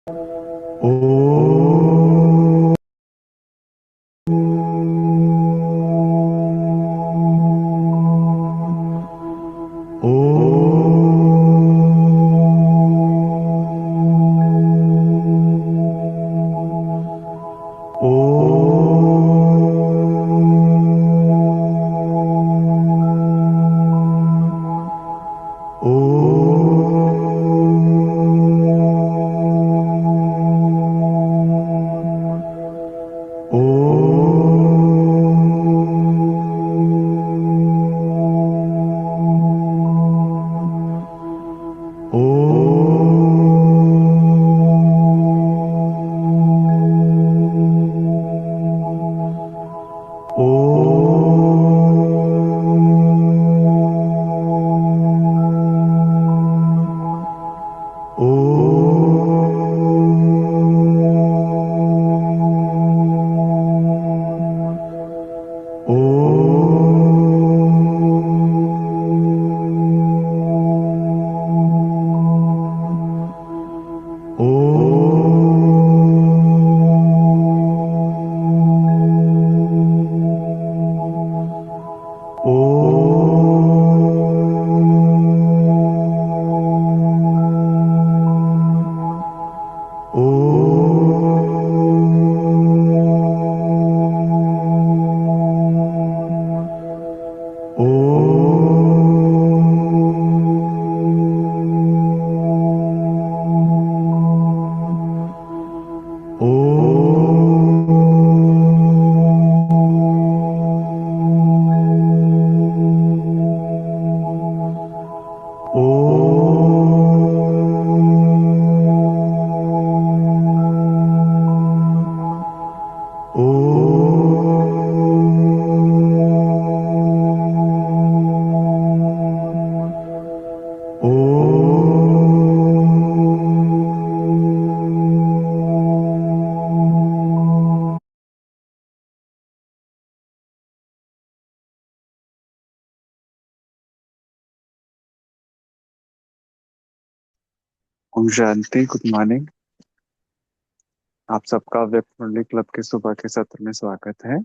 ओ ओ ओ Om Shanti. Good morning. आप सबका web मुरली club के सुबह के सत्र में स्वागत है।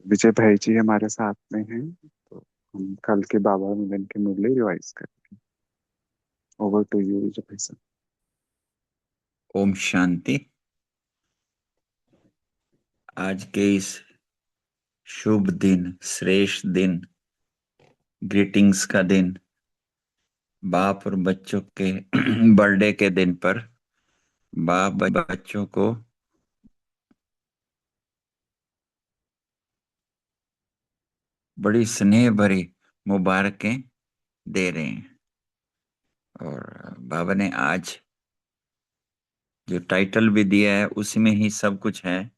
विजय भाई जी हमारे साथ में हैं, तो हम कल के बाबा मिलन की मुरली रिवाइज करें। ओवर टू यू विजय भाई साहब। ओम शांति। आज के इस शुभ दिन, श्रेष्ठ दिन, ग्रीटिंग्स का दिन, बाप और बच्चों के बर्थडे के दिन पर बाप बच्चों को बड़ी स्नेह भरी मुबारकें दे रहे हैं। और बाबा ने आज जो टाइटल भी दिया है उसी में ही सब कुछ है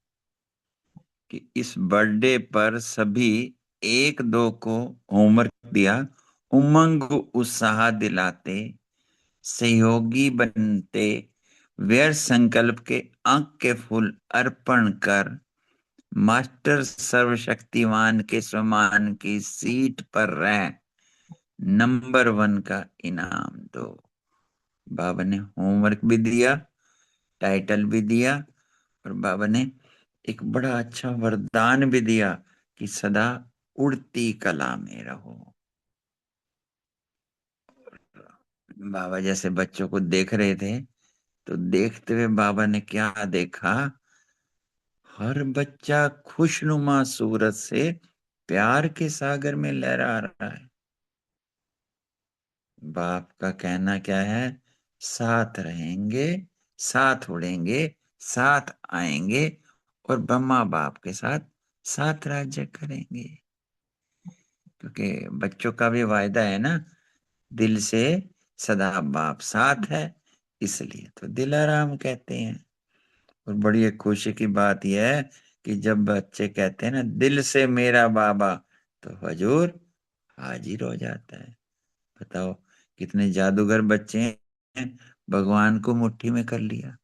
कि इस बर्थडे पर सभी एक दो को होमवर्क दिया, उमंग उत्साह दिलाते, सहयोगी बनते, व्यर्थ संकल्प के अंक के फूल अर्पण कर मास्टर सर्वशक्तिमान के समान की सीट पर रह नंबर 1 का इनाम दो। बाबा ने होमवर्क भी दिया, टाइटल भी दिया, और बाबा ने एक बड़ा अच्छा वरदान भी दिया कि सदा उड़ती कला में रहो। बाबा जैसे बच्चों को देख रहे थे, तो देखते हुए बाबा ने क्या देखा, हर बच्चा खुशनुमा सूरत से प्यार के सागर में लहरा रहा है। बाप का कहना क्या है, साथ रहेंगे, साथ उड़ेंगे, साथ आएंगे और ब्रह्मा बाप के साथ साथ राज्य करेंगे। क्योंकि बच्चों का भी वायदा है ना, दिल से सदा बाप साथ है, इसलिए तो दिलाराम कहते हैं। और बड़ी एक खुशी की बात यह है कि जब बच्चे कहते हैं ना दिल से मेरा बाबा, तो हजूर हाजिर हो जाता है। बताओ कितने जादूगर बच्चे हैं, भगवान को मुट्ठी में कर लिया।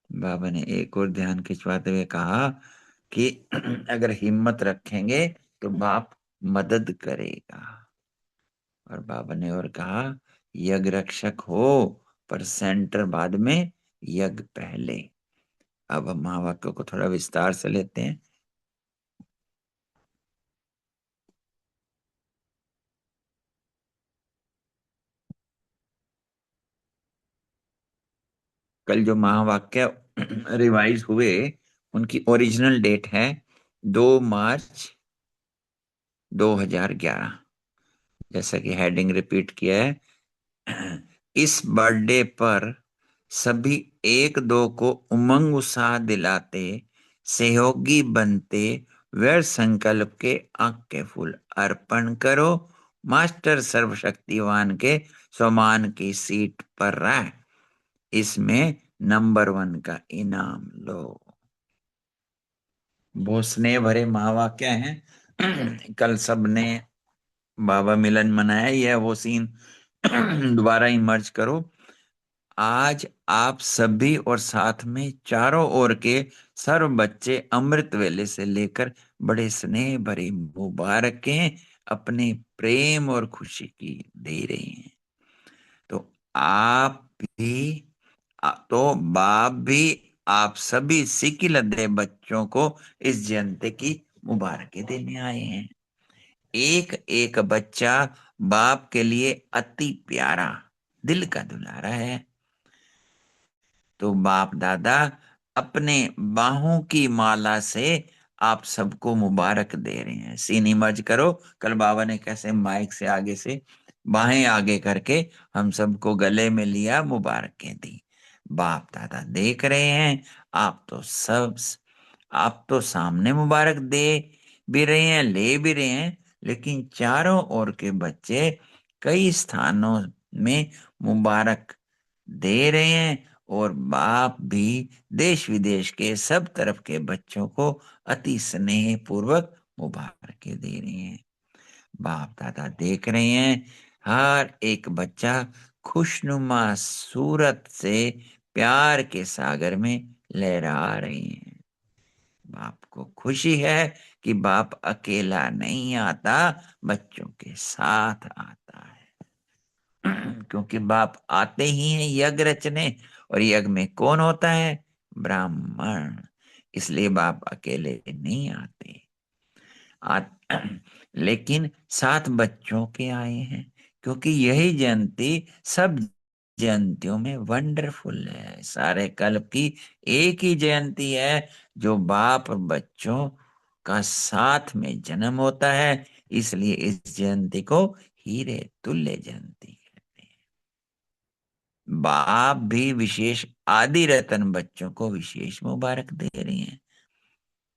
बाबा ने एक और ध्यान खिंचवाते हुए कहा कि अगर हिम्मत रखेंगे तो बाप मदद करेगा। और बाबा ने और कहा, यज्ञ रक्षक हो पर सेंटर बाद में, यज्ञ पहले। अब हम महावाक्य को थोड़ा विस्तार से लेते हैं। कल जो महावाक्य रिवाइज हुए, उनकी ओरिजिनल डेट है 2 मार्च 2011। जैसा कि हेडिंग रिपीट किया है, इस बर्थडे पर सभी एक दो को उमंग उत्साह दिलाते, सहयोगी बनते, वे संकल्प के आंख के फूल अर्पण करो, मास्टर सर्वशक्तिवान के समान की सीट पर रह, इसमें नंबर 1 का इनाम लो। बहुत स्नेह भरे महावाक्य हैं। कल सबने बाबा मिलन मनाया, यह वो सीन दोबारा इमर्ज करो। आज आप सभी और साथ में चारों ओर के सर्व बच्चे अमृत वेले से लेकर बड़े स्नेह भरी मुबारकें अपने प्रेम और खुशी की दे रहे हैं। तो आप भी तो बाप भी आप सभी सिक्की लद्दे बच्चों को इस जयंती की मुबारकें देने आए हैं। एक एक बच्चा बाप के लिए अति प्यारा, दिल का दुलारा है। तो बाप दादा अपने बाहों की माला से आप सबको मुबारक दे रहे हैं। सीन इमर्ज करो, कल बाबा ने कैसे माइक से आगे से बाहें आगे करके हम सबको गले में लिया, मुबारकें दी। बाप दादा देख रहे हैं, आप तो सामने मुबारक दे भी रहे हैं, ले भी रहे हैं, लेकिन चारों ओर के बच्चे कई स्थानों में मुबारक दे रहे हैं, और बाप भी देश विदेश के सब तरफ के बच्चों को अति स्नेह पूर्वक मुबारकें दे रहे हैं। बाप दादा देख रहे हैं, हर एक बच्चा खुशनुमा सूरत से प्यार के सागर में लहरा रहे हैं। बाप को खुशी है कि बाप अकेला नहीं आता, बच्चों के साथ आता है। क्योंकि बाप आते ही हैं यज्ञ रचने, और यज्ञ में कौन होता है? ब्राह्मण। इसलिए बाप अकेले नहीं आते। आ, लेकिन साथ बच्चों के आए हैं, क्योंकि यही जयंती सब जयंतियों में वंडरफुल है। सारे कल्प की एक ही जयंती है जो बाप और बच्चों का साथ में जन्म होता है। इसलिए इस जयंती को हीरे तुल्य जयंती कहते हैं। बाप भी विशेष आदि रतन बच्चों को विशेष मुबारक दे रही हैं।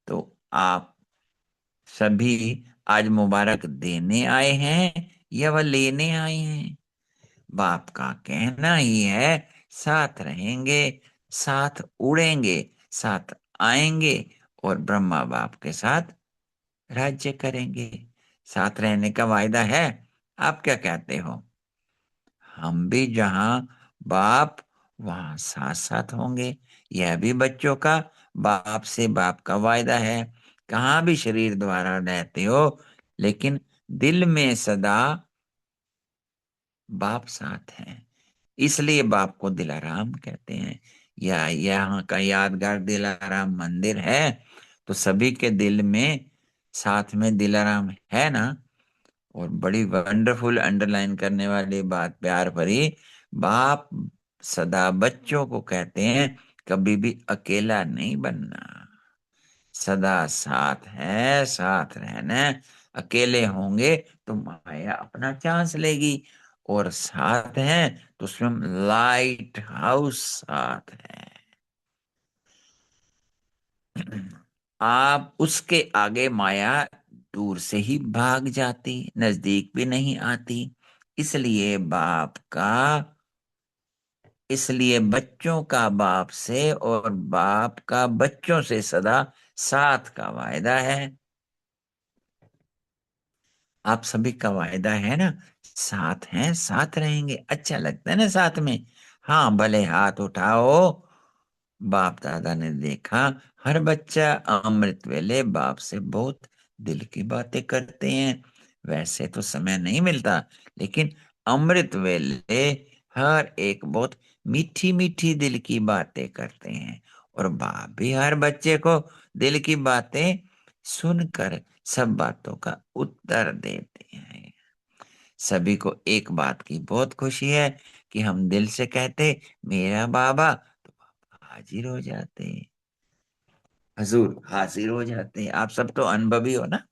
तो आप सभी आज मुबारक देने आए हैं या वह लेने आए हैं? बाप का कहना ही है, साथ रहेंगे, साथ उड़ेंगे, साथ आएंगे, और ब्रह्मा बाप के साथ राज्य करेंगे। साथ रहने का वायदा है। आप क्या कहते हो? हम भी जहां बाप, वहां साथ साथ होंगे। यह भी बच्चों का बाप से बाप का वायदा है। कहाँ भी शरीर द्वारा रहते हो, लेकिन दिल में सदा बाप साथ है। इसलिए बाप को दिलाराम कहते हैं। या यहाँ का यादगार दिलाराम मंदिर है, तो सभी के दिल में साथ में दिलाराम है ना। और बड़ी वंडरफुल अंडरलाइन करने वाली बात, प्यार भरी, बाप सदा बच्चों को कहते हैं कभी भी अकेला नहीं बनना, सदा साथ है, साथ रहना है। अकेले होंगे तो माया अपना चांस लेगी, और साथ है तो स्वयं लाइट हाउस साथ है। आप उसके आगे माया दूर से ही भाग जाती, नजदीक भी नहीं आती। इसलिए बाप का इसलिए बच्चों का बाप से और बाप का बच्चों से सदा साथ का वायदा है। आप सभी का वायदा है ना, साथ हैं, साथ रहेंगे। अच्छा लगता है ना साथ में? हाँ, भले हाथ उठाओ। बाप दादा ने देखा हर बच्चा अमृत वेले बाप से बहुत दिल की बातें करते हैं। वैसे तो समय नहीं मिलता, लेकिन अमृत वेले हर एक बहुत मीठी मीठी दिल की बातें करते हैं, और बाप भी हर बच्चे को दिल की बातें सुनकर सब बातों का उत्तर देते हैं। सभी को एक बात की बहुत खुशी है कि हम दिल से कहते मेरा बाबा, तो बाबा हाजिर हो जाते हैं, हजूर हाजिर हो जाते हैं। आप सब तो अनुभवी हो ना।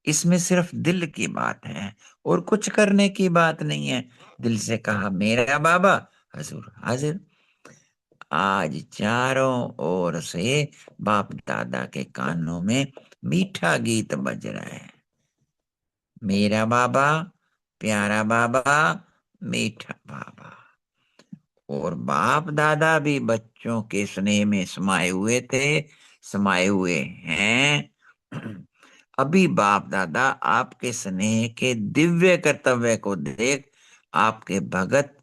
इसमें सिर्फ दिल की बात है और कुछ करने की बात नहीं है। दिल से कहा मेरा बाबा, हजूर हाजिर। आज चारों ओर से बाप दादा के कानों में मीठा गीत बज रहा है। मेरा बाबा, प्यारा बाबा, मीठा बाबा। और बाप दादा भी बच्चों के स्नेह में समाये हुए थे, समाये हुए हैं। अभी बाप दादा आपके स्नेह के दिव्य कर्तव्य को देख आपके भगत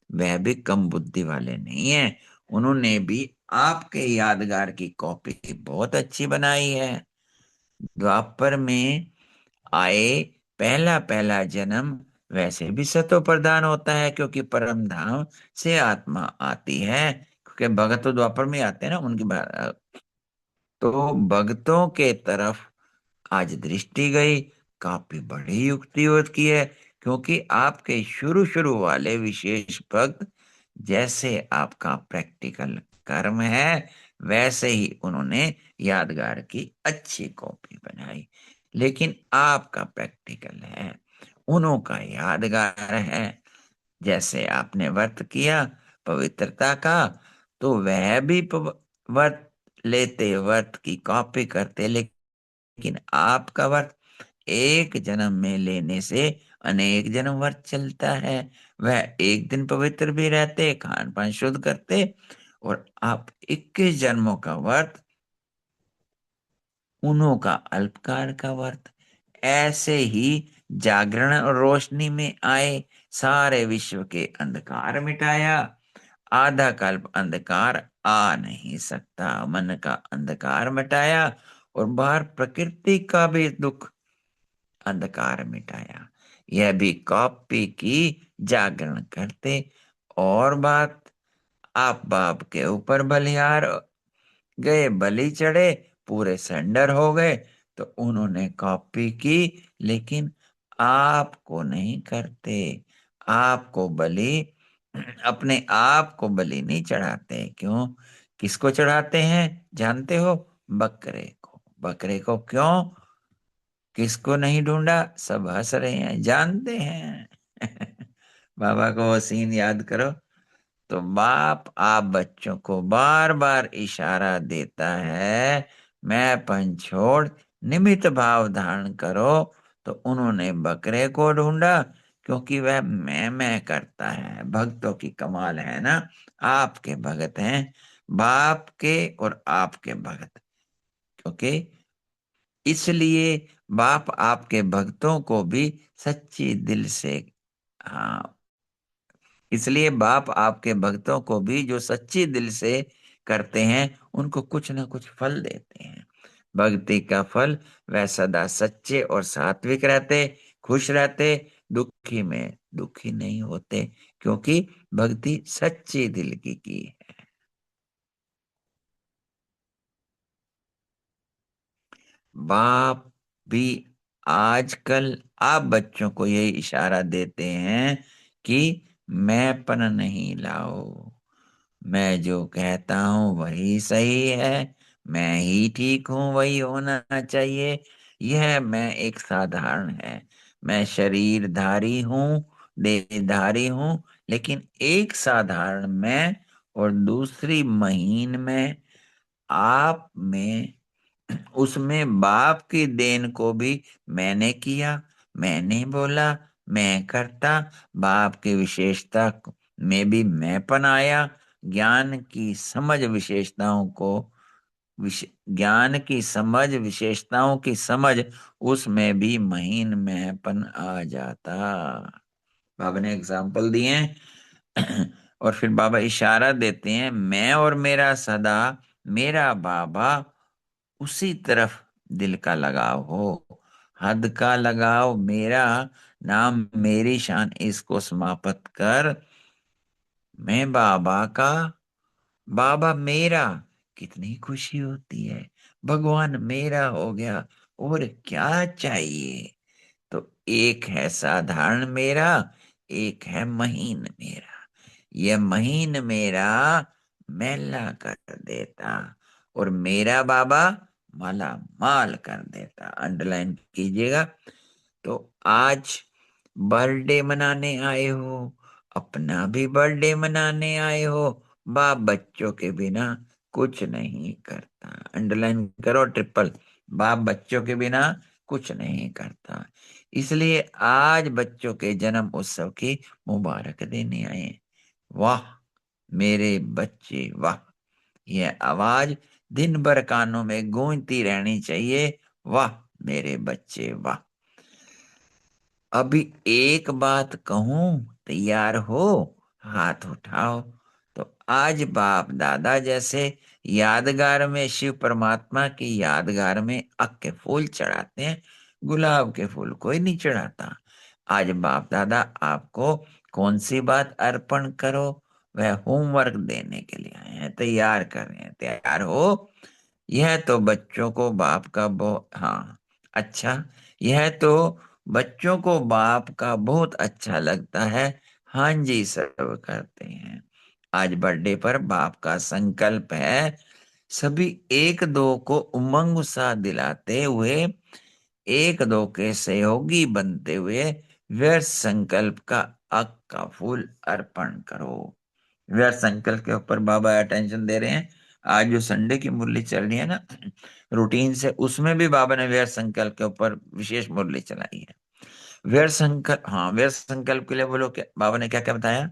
वह भी कम बुद्धि वाले नहीं है। उन्होंने भी आपके यादगार की कॉपी बहुत अच्छी बनाई है। द्वापर में आए पहला पहला जन्म वैसे भी सतो प्रधान होता है, क्योंकि परम धाम से आत्मा आती है। क्योंकि भगत तो द्वापर में आते हैं ना, उनकी तो भक्तों के तरफ आज दृष्टि गई। काफी बड़ी युक्ति की है, क्योंकि आपके शुरू शुरू वाले विशेष भक्त जैसे आपका प्रैक्टिकल कर्म है, वैसे ही उन्होंने यादगार की अच्छी कॉपी बनाई। लेकिन आपका प्रैक्टिकल है, उन्हों का यादगार है। जैसे आपने व्रत किया पवित्रता का, तो वह भी व्रत लेते, व्रत की कॉपी करते। लेकिन आपका व्रत एक जन्म में लेने से अनेक जन्म व्रत चलता है। वह एक दिन पवित्र भी रहते, खान पान शुद्ध करते, और आप 21 जन्मों का व्रत, उन्हों का अल्पकाल का व्रत। ऐसे ही जागरण और रोशनी में आए, सारे विश्व के अंधकार मिटाया। आधा कल्प अंधकार आ नहीं सकता, मन का अंधकार मिटाया, और बाहर प्रकृति का भी दुख अंधकार मिटाया। यह भी कॉपी की जागरण करते। और बात, आप बाप के ऊपर बलिहार गए, बलि चढ़े, पूरे सरेंडर हो गए, तो उन्होंने कॉपी की। लेकिन आपको नहीं करते। आपको बलि, अपने आप को बलि नहीं चढ़ाते। क्यों? किसको चढ़ाते हैं जानते हो? बकरे को। बकरे को क्यों? किसको नहीं ढूंढा? सब हंस रहे हैं, जानते हैं। बाबा को वो सीन याद करो। तो बाप आप बच्चों को बार बार इशारा देता है, मैं छोड़ निमित्त भाव धारण करो। तो उन्होंने बकरे को ढूंढा, क्योंकि वह मैं करता है। भक्तों की कमाल है ना। आपके भगत हैं, बाप के और आपके भगत। क्योंकि इसलिए बाप आपके भक्तों को भी सच्ची दिल से, हाँ, इसलिए बाप आपके भक्तों को भी जो सच्ची दिल से करते हैं, उनको कुछ ना कुछ फल देते हैं। भक्ति का फल, वह सदा सच्चे और सात्विक रहते, खुश रहते, दुखी में दुखी नहीं होते, क्योंकि भक्ति सच्ची दिल की है। बाप भी आजकल आप बच्चों को यही इशारा देते हैं कि मैंपन नहीं लाओ। मैं जो कहता हूं वही सही है, मैं ही ठीक हूं, वही होना चाहिए। यह मैं एक साधारण है, मैं शरीरधारी हूं, देहधारी हूं, लेकिन एक साधारण मैं और दूसरी महीन में आप में, उसमें बाप की देन को भी मैंने किया, मैंने बोला, मैं करता। बाप की विशेषता में भी मैंपन आया। ज्ञान की समझ विशेषताओं को, ज्ञान की समझ विशेषताओं की समझ, उसमें भी महीन मैंपन आ जाता। बाबा ने एग्जाम्पल दिए हैं। और फिर बाबा इशारा देते हैं, मैं और मेरा सदा, मेरा बाबा, उसी तरफ दिल का लगाव हो। हद का लगाव मेरा नाम, मेरी शान, इसको समाप्त कर मैं बाबा का, बाबा मेरा, कितनी खुशी होती है। भगवान मेरा हो गया, और क्या चाहिए। तो एक है साधारण मेरा, एक है महीन मेरा। ये महीन मेरा मैला कर देता, और मेरा बाबा माला माल कर देता। अंडरलाइन कीजिएगा। तो आज बर्थडे मनाने आए हो, अपना भी बर्थडे मनाने आए हो। बाप बच्चों के बिना कुछ नहीं करता। अंडरलाइन करो ट्रिपल। बाप बच्चों के बिना कुछ नहीं करता। इसलिए आज बच्चों के जन्म उत्सव की मुबारक देने आए। वाह मेरे बच्चे वाह। यह आवाज दिन भर कानों में गूंजती रहनी चाहिए। वाह मेरे बच्चे वाह। अभी एक बात कहूं, तैयार हो? हाथ उठाओ। तो आज बाप दादा जैसे यादगार में शिव परमात्मा की यादगार में अक के फूल चढ़ाते हैं, गुलाब के फूल कोई नहीं चढ़ाता। आज बाप दादा आपको कौन सी बात अर्पण करो, वह होमवर्क देने के लिए आए हैं, तैयार कर रहे हैं। तैयार हो? यह तो बच्चों को बाप का हाँ, अच्छा, यह तो बच्चों को बाप का बहुत अच्छा लगता है। हाँ जी, सब करते हैं। आज बर्थडे पर बाप का संकल्प है, सभी एक दो को उमंग सा दिलाते हुए, एक दो के सहयोगी बनते हुए व्यर्थ संकल्प का अक का फूल अर्पण करो। व्यर्थ संकल्प के ऊपर बाबा अटेंशन दे रहे हैं। आज जो संडे की मुरली चल रही है ना, रूटीन से, उसमें भी बाबा ने व्यर्थ संकल्प के ऊपर विशेष मुरली चलाई है। व्यर्थ संकल्प, हाँ, व्यर्थ संकल्प के लिए बोलो, क्या बाबा ने क्या क्या बताया?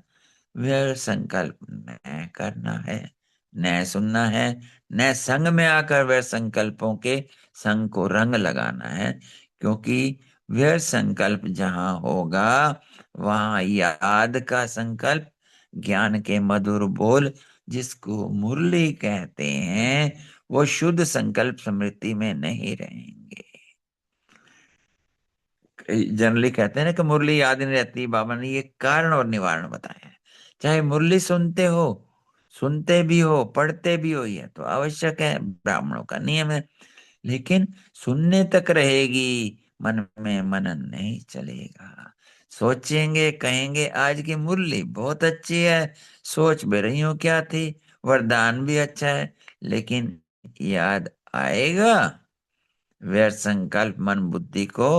व्यर्थ संकल्प न करना है, न सुनना है, न संग में आकर व्यर्थ संकल्पों के संग को रंग लगाना है। क्योंकि व्यर्थ संकल्प जहां होगा, वहां याद का संकल्प, ज्ञान के मधुर बोल, जिसको मुरली कहते हैं, वो शुद्ध संकल्प स्मृति में नहीं रहेंगे। जनरली कहते हैं ना कि मुरली याद नहीं रहती। बाबा ने ये कारण और निवारण बताया है। चाहे मुरली सुनते हो, सुनते भी हो, पढ़ते भी हो, ये तो आवश्यक है, ब्राह्मणों का नियम है। लेकिन सुनने तक रहेगी, मन में मनन नहीं चलेगा। सोचेंगे, कहेंगे आज की मुरली बहुत अच्छी है, सोच भी रही हूं क्या थी, वरदान भी अच्छा है, लेकिन याद आएगा? व्यर्थ संकल्प मन बुद्धि को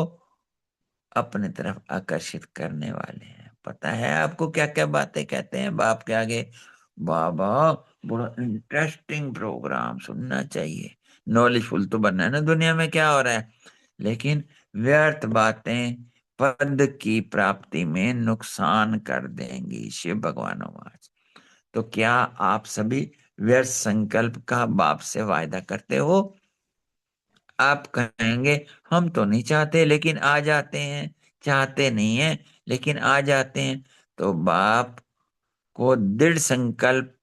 अपने तरफ आकर्षित करने वाले हैं। पता है आपको क्या क्या बातें कहते हैं बाप के आगे? बाबा, बड़ा इंटरेस्टिंग प्रोग्राम सुनना चाहिए, नॉलेजफुल तो बनना है ना दुनिया में क्या हो रहा है। लेकिन व्यर्थ बातें पद की प्राप्ति में नुकसान कर देंगी, शिव भगवान आवाज। तो क्या आप सभी व्यर्थ संकल्प का बाप से वायदा करते हो? आप कहेंगे हम तो नहीं चाहते लेकिन आ जाते हैं, चाहते नहीं है लेकिन आ जाते हैं। तो बाप को दृढ़ संकल्प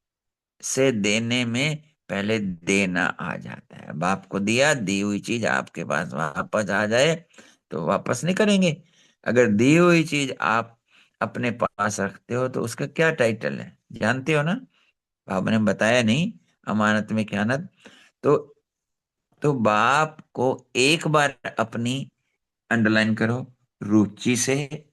से देने में पहले देना आ जाता है। बाप को दिया, दी हुई चीज आपके पास वापस आ जाए तो वापस नहीं करेंगे। अगर दी हुई चीज आप अपने पास रखते हो तो उसका क्या टाइटल है जानते हो ना? बाबा ने बताया नहीं, अमानत में ख्यानत। तो बाप को एक बार अपनी, अंडरलाइन करो, रुचि से,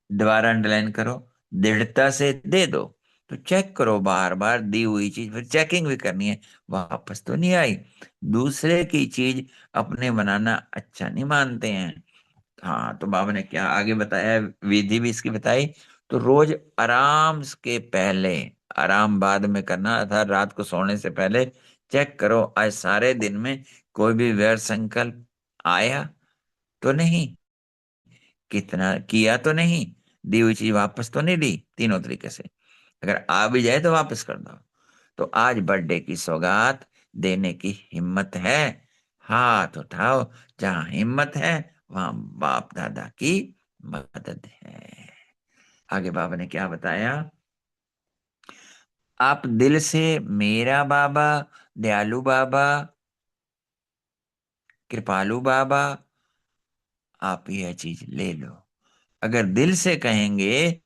दोबारा अंडरलाइन करो, दृढ़ता से दे दो। तो चेक करो बार बार दी हुई चीज, फिर चेकिंग भी करनी है, वापस तो नहीं आई। दूसरे की चीज अपने बनाना अच्छा नहीं मानते हैं। हाँ, तो बाबा ने क्या आगे बताया, विधि भी इसकी बताई। तो रोज आराम के पहले, आराम बाद में करना, अर्थात रात को सोने से पहले चेक करो आज सारे दिन में कोई भी व्यर्थ संकल्प आया तो नहीं, कितना किया तो नहीं, दी हुई चीज वापस तो नहीं दी, तीनों तरीके से। अगर आ भी जाए तो वापस कर दो। तो आज बर्थडे की सौगात देने की हिम्मत है? हाथ उठाओ। जहां हिम्मत है वहां बाप दादा की मदद है। आगे बाबा ने क्या बताया? आप दिल से मेरा बाबा, दयालु बाबा, कृपालु बाबा, आप यह चीज ले लो। अगर दिल से कहेंगे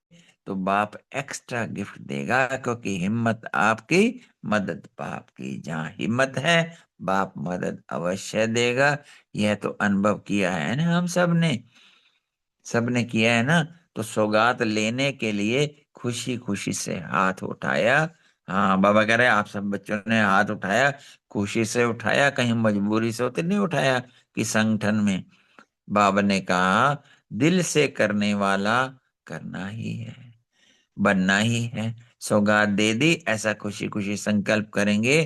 तो बाप एक्स्ट्रा गिफ्ट देगा, क्योंकि हिम्मत आपकी, मदद बाप की। जहाँ हिम्मत है, बाप मदद अवश्य देगा। यह तो अनुभव किया है ना, हम सबने किया है ना। तो सौगात लेने के लिए खुशी खुशी से हाथ उठाया। हाँ, बाबा कह रहे हैं आप सब बच्चों ने हाथ उठाया, खुशी से उठाया, कहीं मजबूरी से तो नहीं उठाया कि संगठन में। बाबा ने कहा दिल से करने वाला करना ही है, बनना ही है। सौगात दे दी, ऐसा खुशी खुशी संकल्प करेंगे।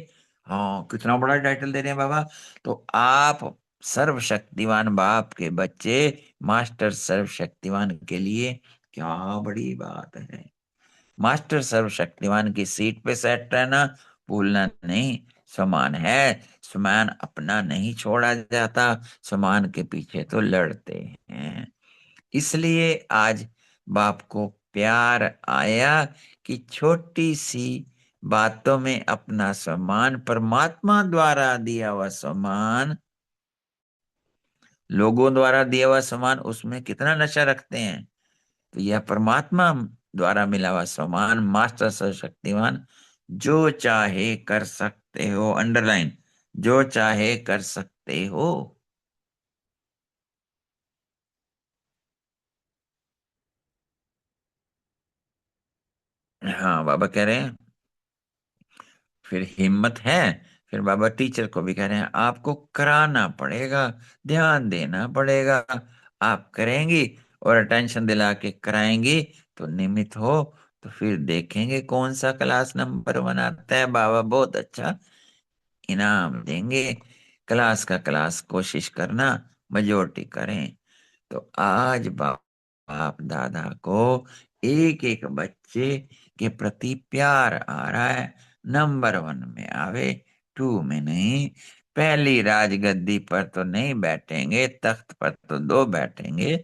हाँ, कितना बड़ा टाइटल दे रहे हैं बाबा। तो आप सर्वशक्तिवान बाप के बच्चे, मास्टर सर्वशक्तिवान के लिए क्या बड़ी बात है। मास्टर सर्वशक्तिवान की सीट पे सेट रहना, भूलना नहीं। समान है, समान अपना नहीं छोड़ा जाता, समान के पीछे तो लड़ते हैं। इसलिए आज बाप को प्यार आया कि छोटी सी बातों में अपना सम्मान, परमात्मा द्वारा दिया हुआ सम्मान, लोगों द्वारा दिया हुआ सम्मान, उसमें कितना नशा रखते हैं। तो यह परमात्मा द्वारा मिला हुआ सम्मान, मास्टर सर्वशक्तिमान, जो चाहे कर सकते हो, अंडरलाइन, जो चाहे कर सकते हो। हाँ, बाबा कह रहे हैं फिर हिम्मत है। फिर बाबा टीचर को भी कह रहे हैं आपको कराना पड़ेगा, ध्यान देना पड़ेगा। आप करेंगी और अटेंशन दिला के कराएंगी तो नियमित हो, तो फिर देखेंगे कौन सा क्लास नंबर 1 आता है। बाबा बहुत अच्छा इनाम देंगे। क्लास का क्लास कोशिश करना, मेजोरिटी करें। तो आज बाप दादा को एक एक बच्चे के प्रति प्यार आ रहा है। नंबर 1 में आवे, 2 में नहीं। पहली राजगद्दी पर तो नहीं बैठेंगे, तख्त पर तो 2 बैठेंगे,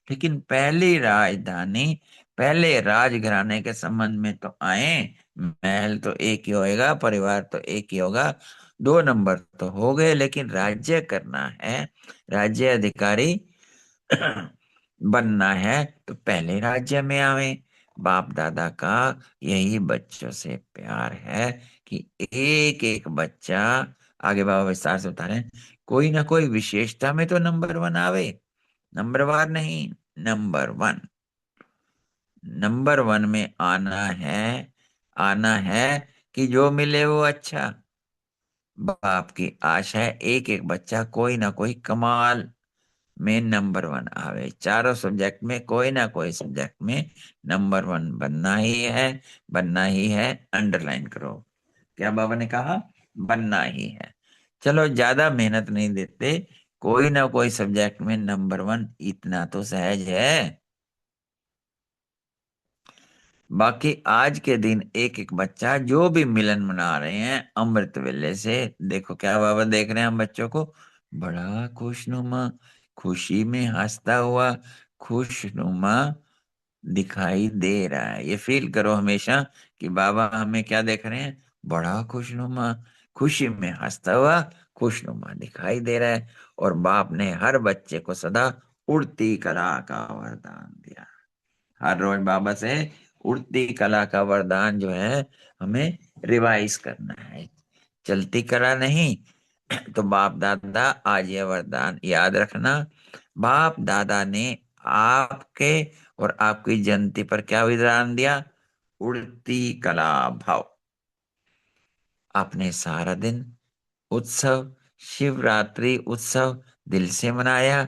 लेकिन पहली राजधानी, पहले राजघराने के संबंध में तो आए। महल तो एक ही होएगा, परिवार तो एक ही होगा, 2 नंबर तो हो गए, लेकिन राज्य करना है, राज्य अधिकारी बनना है, तो पहले राज्य में आवे। बाप दादा का यही बच्चों से प्यार है कि एक एक बच्चा, आगे बाबा विस्तार से बता रहे हैं, कोई ना कोई विशेषता में तो नंबर 1 आवे। नंबरवार नहीं, नंबर 1। नंबर 1 में आना है कि जो मिले वो अच्छा। बाप की आशा है एक एक बच्चा कोई ना कोई कमाल में नंबर 1 आवे, चारों सब्जेक्ट में कोई ना कोई सब्जेक्ट में नंबर 1 बनना ही है, बनना ही है। अंडरलाइन करो, क्या बाबा ने कहा, बनना ही है। चलो ज्यादा मेहनत नहीं देते, कोई ना कोई सब्जेक्ट में नंबर 1, इतना तो सहज है। बाकी आज के दिन एक एक बच्चा जो भी मिलन मना रहे हैं अमृत वेले से, देखो क्या बाबा देख रहे हैं हम बच्चों को, बड़ा खुशनुमा, खुशी में हंसता हुआ, खुशनुमा दिखाई दे रहा है। ये फील करो हमेशा कि बाबा हमें क्या देख रहे हैं, बड़ा खुशनुमा, खुशी में हंसता हुआ, खुशनुमा दिखाई दे रहा है। और बाप ने हर बच्चे को सदा उड़ती कला का वरदान दिया। हर रोज बाबा से उड़ती कला का वरदान जो है हमें रिवाइज करना है, चलती कला नहीं। तो बाप दादा आज ये वरदान याद रखना। बाप दादा ने आपके और आपकी जयंती पर क्या वरदान दिया, उड़ती कला भाव। आपने सारा दिन उत्सव, शिवरात्रि उत्सव दिल से मनाया,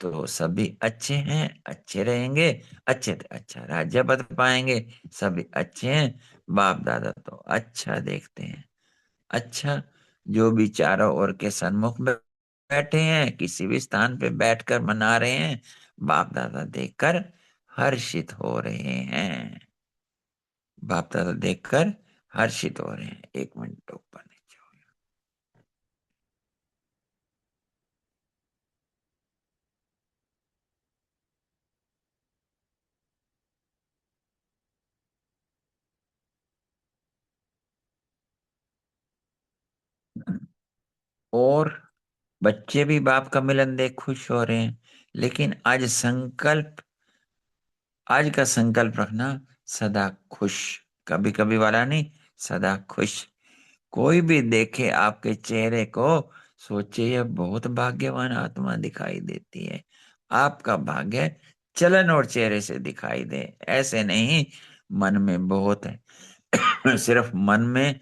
तो सभी अच्छे हैं, अच्छे रहेंगे, अच्छे से अच्छा राज्य बन पाएंगे। सभी अच्छे हैं, बाप दादा तो अच्छा देखते हैं। अच्छा, जो भी चारों ओर के सन्मुख में बैठे हैं, किसी भी स्थान पे बैठकर मना रहे हैं, बाप दादा देखकर हर्षित हो रहे हैं। बाप दादा देखकर हर्षित हो रहे हैं। 1 मिनट ऊपर नीचे हो गया। और बच्चे भी बाप का मिलन देख खुश हो रहे हैं। लेकिन आज संकल्प आज का संकल्प रखना, सदा खुश, कभी कभी वाला नहीं, सदा खुश। कोई भी देखे आपके चेहरे को, सोचे यह बहुत भाग्यवान आत्मा दिखाई देती है। आपका भाग्य चलन और चेहरे से दिखाई दे, ऐसे नहीं मन में बहुत है। सिर्फ मन में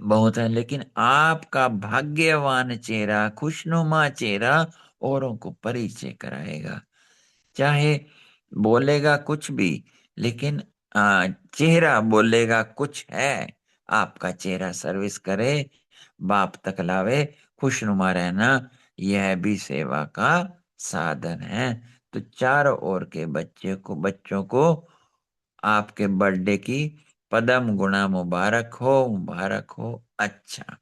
बहुत है, लेकिन आपका भाग्यवान चेहरा, खुशनुमा चेहरा औरों को परिचय कराएगा। चाहे बोलेगा कुछ भी, लेकिन चेहरा बोलेगा कुछ है। आपका चेहरा सर्विस करे, बाप तक लावे। खुशनुमा रहना, यह भी सेवा का साधन है। तो चारों ओर के बच्चों को आपके बर्थडे की पदम गुणा मुबारक हो, मुबारक हो। अच्छा,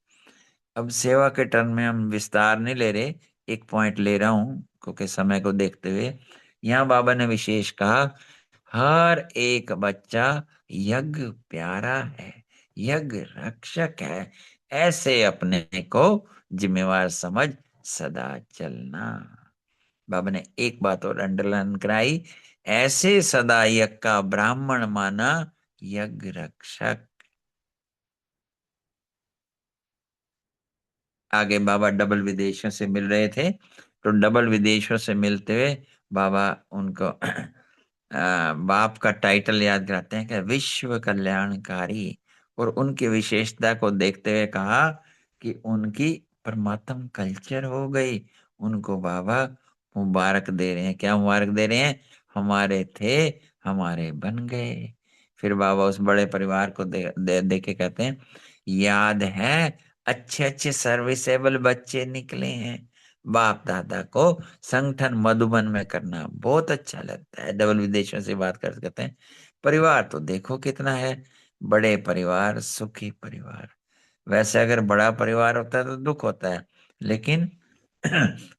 अब सेवा के टर्न में हम विस्तार नहीं ले रहे, एक पॉइंट ले रहा हूं क्योंकि समय को देखते हुए। यहाँ बाबा ने विशेष कहा, हर एक बच्चा यज्ञ प्यारा है, यज्ञ रक्षक है। ऐसे अपने को जिम्मेवार समझ सदा चलना। बाबा ने एक बात और अंडरलाइन कराई, ऐसे सदा यज्ञ का ब्राह्मण माना, यज्ञ रक्षक। आगे बाबा डबल विदेशों से मिल रहे थे, तो डबल विदेशों से मिलते हुए बाबा उनको बाप का टाइटल याद कराते हैं कि विश्व कल्याणकारी। और उनकी विशेषता को देखते हुए कहा कि उनकी परमात्म कल्चर हो गई। उनको बाबा मुबारक दे रहे हैं। क्या मुबारक दे रहे हैं? हमारे थे, हमारे बन गए। फिर बाबा उस बड़े परिवार को दे के कहते हैं, याद है अच्छे अच्छे सर्विसेबल बच्चे निकले हैं। बाप दादा को संगठन मधुबन में करना बहुत अच्छा लगता है। डबल विदेशों से बात कर सकते हैं। परिवार तो देखो कितना है, बड़े परिवार सुखी परिवार। वैसे अगर बड़ा परिवार होता है तो दुख होता है, लेकिन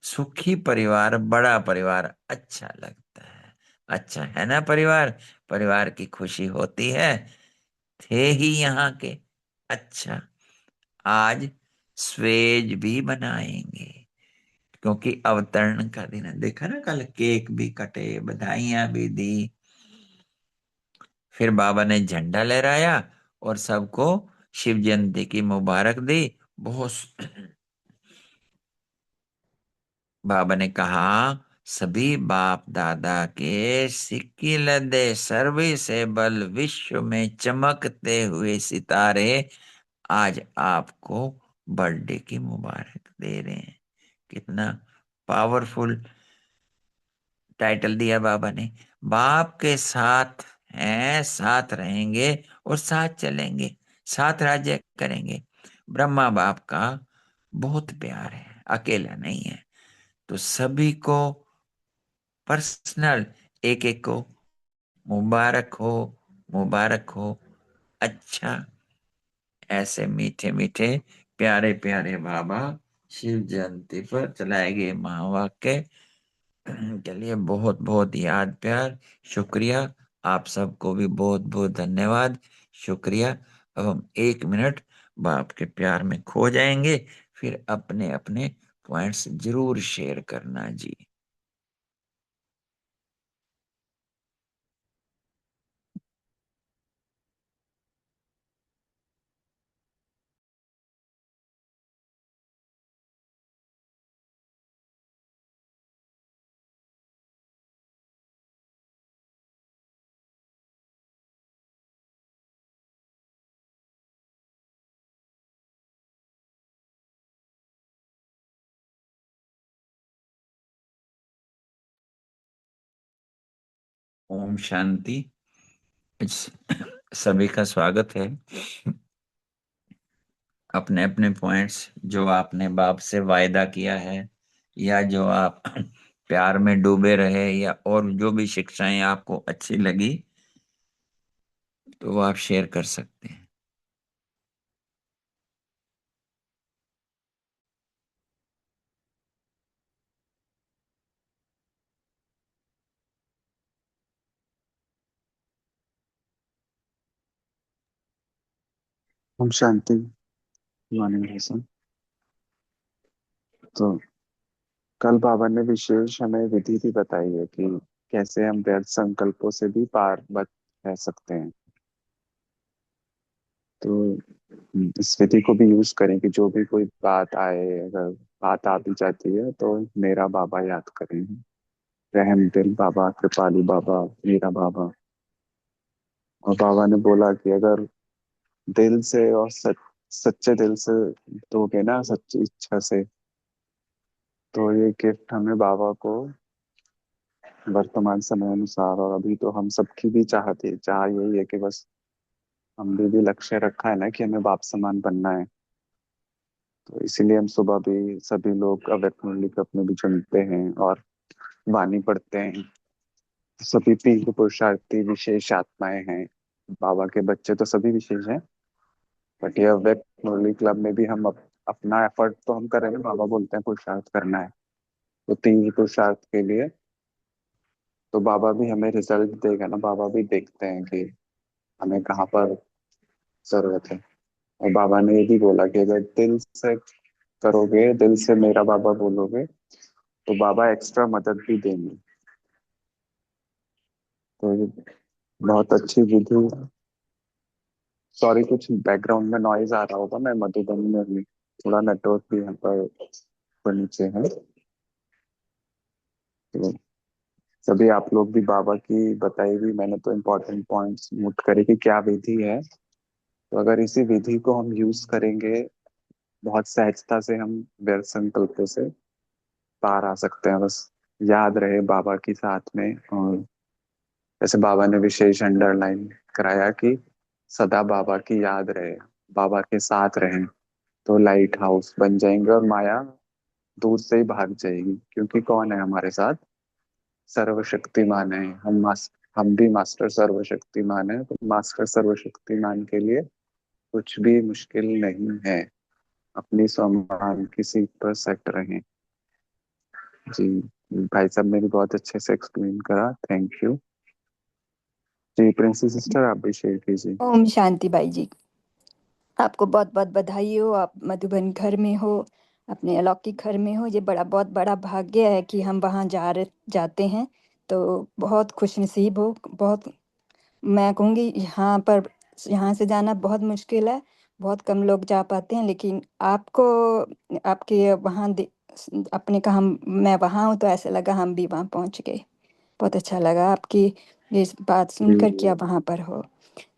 सुखी परिवार, बड़ा परिवार अच्छा लगता है। अच्छा है ना परिवार? परिवार की खुशी होती है। थे ही यहाँ के। अच्छा, आज स्वेज भी बनाएंगे क्योंकि अवतरण का दिन है। देखा ना, कल केक भी कटे, बधाइयां भी दी। फिर बाबा ने झंडा लहराया और सबको शिव जयंती की मुबारक दी। बहुत बाबा ने कहा, सभी बाप दादा के सिक्की लदे सर्विसेबल विश्व में चमकते हुए सितारे आज आपको बर्थडे की मुबारक दे रहे हैं। कितना पावरफुल टाइटल दिया बाबा ने। बाप के साथ हैं, साथ रहेंगे और साथ चलेंगे, साथ राज्य करेंगे। ब्रह्मा बाप का बहुत प्यार है, अकेला नहीं है। तो सभी को पर्सनल, एक एक को मुबारक हो, मुबारक हो। अच्छा, ऐसे मीठे मीठे प्यारे प्यारे बाबा शिव जयंती पर चलाए गए महावाक्य के लिए बहुत बहुत याद प्यार, शुक्रिया। आप सबको भी बहुत बहुत धन्यवाद, शुक्रिया। अब हम 1 मिनट बाप के प्यार में खो जाएंगे, फिर अपने अपने पॉइंट्स जरूर शेयर करना जी। ओम शांति। सभी का स्वागत है। अपने अपने पॉइंट्स जो आपने बाप से वायदा किया है, या जो आप प्यार में डूबे रहे, या और जो भी शिक्षाएं आपको अच्छी लगी, तो वो आप शेयर कर सकते हैं। हम शांति। Morning lesson. तो कल बाबा ने विशेष हमें विधि भी बताई है कि कैसे हम व्यर्थ संकल्पों से भी पार बच रह सकते हैं। तो इस विधि को भी यूज करें कि जो भी कोई बात आए, अगर बात आ भी जाती है तो मेरा बाबा याद करें। रहम दिल बाबा, कृपालु बाबा, मेरा बाबा। और बाबा ने बोला कि अगर दिल से और सच्चे दिल से दोगे ना, सच्ची इच्छा से, तो ये गिफ्ट हमें बाबा को वर्तमान समय अनुसार, और अभी तो हम सबकी भी चाह यही है कि बस हम भी लक्ष्य रखा है ना कि हमें बाप समान बनना है। तो इसीलिए हम सुबह भी सभी लोग अव्यक्त मुरली कप में भी चुनते हैं और वाणी पढ़ते हैं। सभी तीव्र पुरुषार्थी विशेष आत्माएं हैं। बाबा के बच्चे तो सभी विशेष हैं, बट ये अव्यक्त मुरली क्लब में भी हम अपना एफर्ट तो हम कर रहे हैं। बाबा बोलते हैं पुरुषार्थ करना है, तो तीव्र पुरुषार्थ के लिए तो बाबा भी हमें रिजल्ट देगा ना। बाबा भी देखते हैं कि हमें कहाँ पर जरूरत है। और बाबा ने ये भी बोला कि अगर दिल से करोगे, दिल से मेरा बाबा बोलोगे, तो बाबा एक्स्ट्रा मदद भी देंगे। तो ये बहुत अच्छी विधि है। सॉरी, कुछ बैकग्राउंड में नॉइज आ रहा होगा, मैं मधुबन में हूँ। थोड़ा नेटवर्क भी यहाँ पर ऊपर नीचे है। तो सभी आप लोग भी बाबा की बताई हुई, मैंने तो इम्पोर्टेंट पॉइंट्स नोट करे कि क्या विधि है। तो अगर इसी विधि को हम यूज करेंगे, बहुत सहजता से हम व्यर्थ संकल्प से पार आ सकते हैं। बस याद रहे बाबा की साथ में। और जैसे बाबा ने विशेष अंडरलाइन कराया कि सदा बाबा की याद रहे, बाबा के साथ रहें, तो लाइट हाउस बन जाएंगे और माया दूर से ही भाग जाएगी। क्योंकि कौन है हमारे साथ? सर्वशक्तिमान है। हम भी मास्टर सर्वशक्तिमान है। तो मास्टर सर्वशक्तिमान के लिए कुछ भी मुश्किल नहीं है। अपनी स्वमान की सीट पर सेट रहें। जी, भाई साहब ने भी बहुत अच्छे से एक्सप्लेन करा, थैंक यू। जी प्रिंसी सिस्टर, आप भी शेयर कीजिए। ओम शांति बाई जी। आपको बहुत बहुत बधाई हो। आप मधुबन घर में हो, अपने अलौकिक घर में हो। ये बहुत बड़ा भाग्य है कि हम वहाँ जाते हैं। तो बहुत खुशनसीब हो। बहुत, मैं कहूँगी यहाँ पर, यहाँ से जाना बहुत मुश्किल है। बहुत कम लोग जा पाते हैं, लेकिन आपको, आपके वहाँ अपने का हम, मैं वहाँ हूँ तो ऐसा लगा हम भी वहाँ पहुँच गए। बहुत अच्छा लगा आपकी ये बात सुनकर कि आप जी, वहाँ पर हो।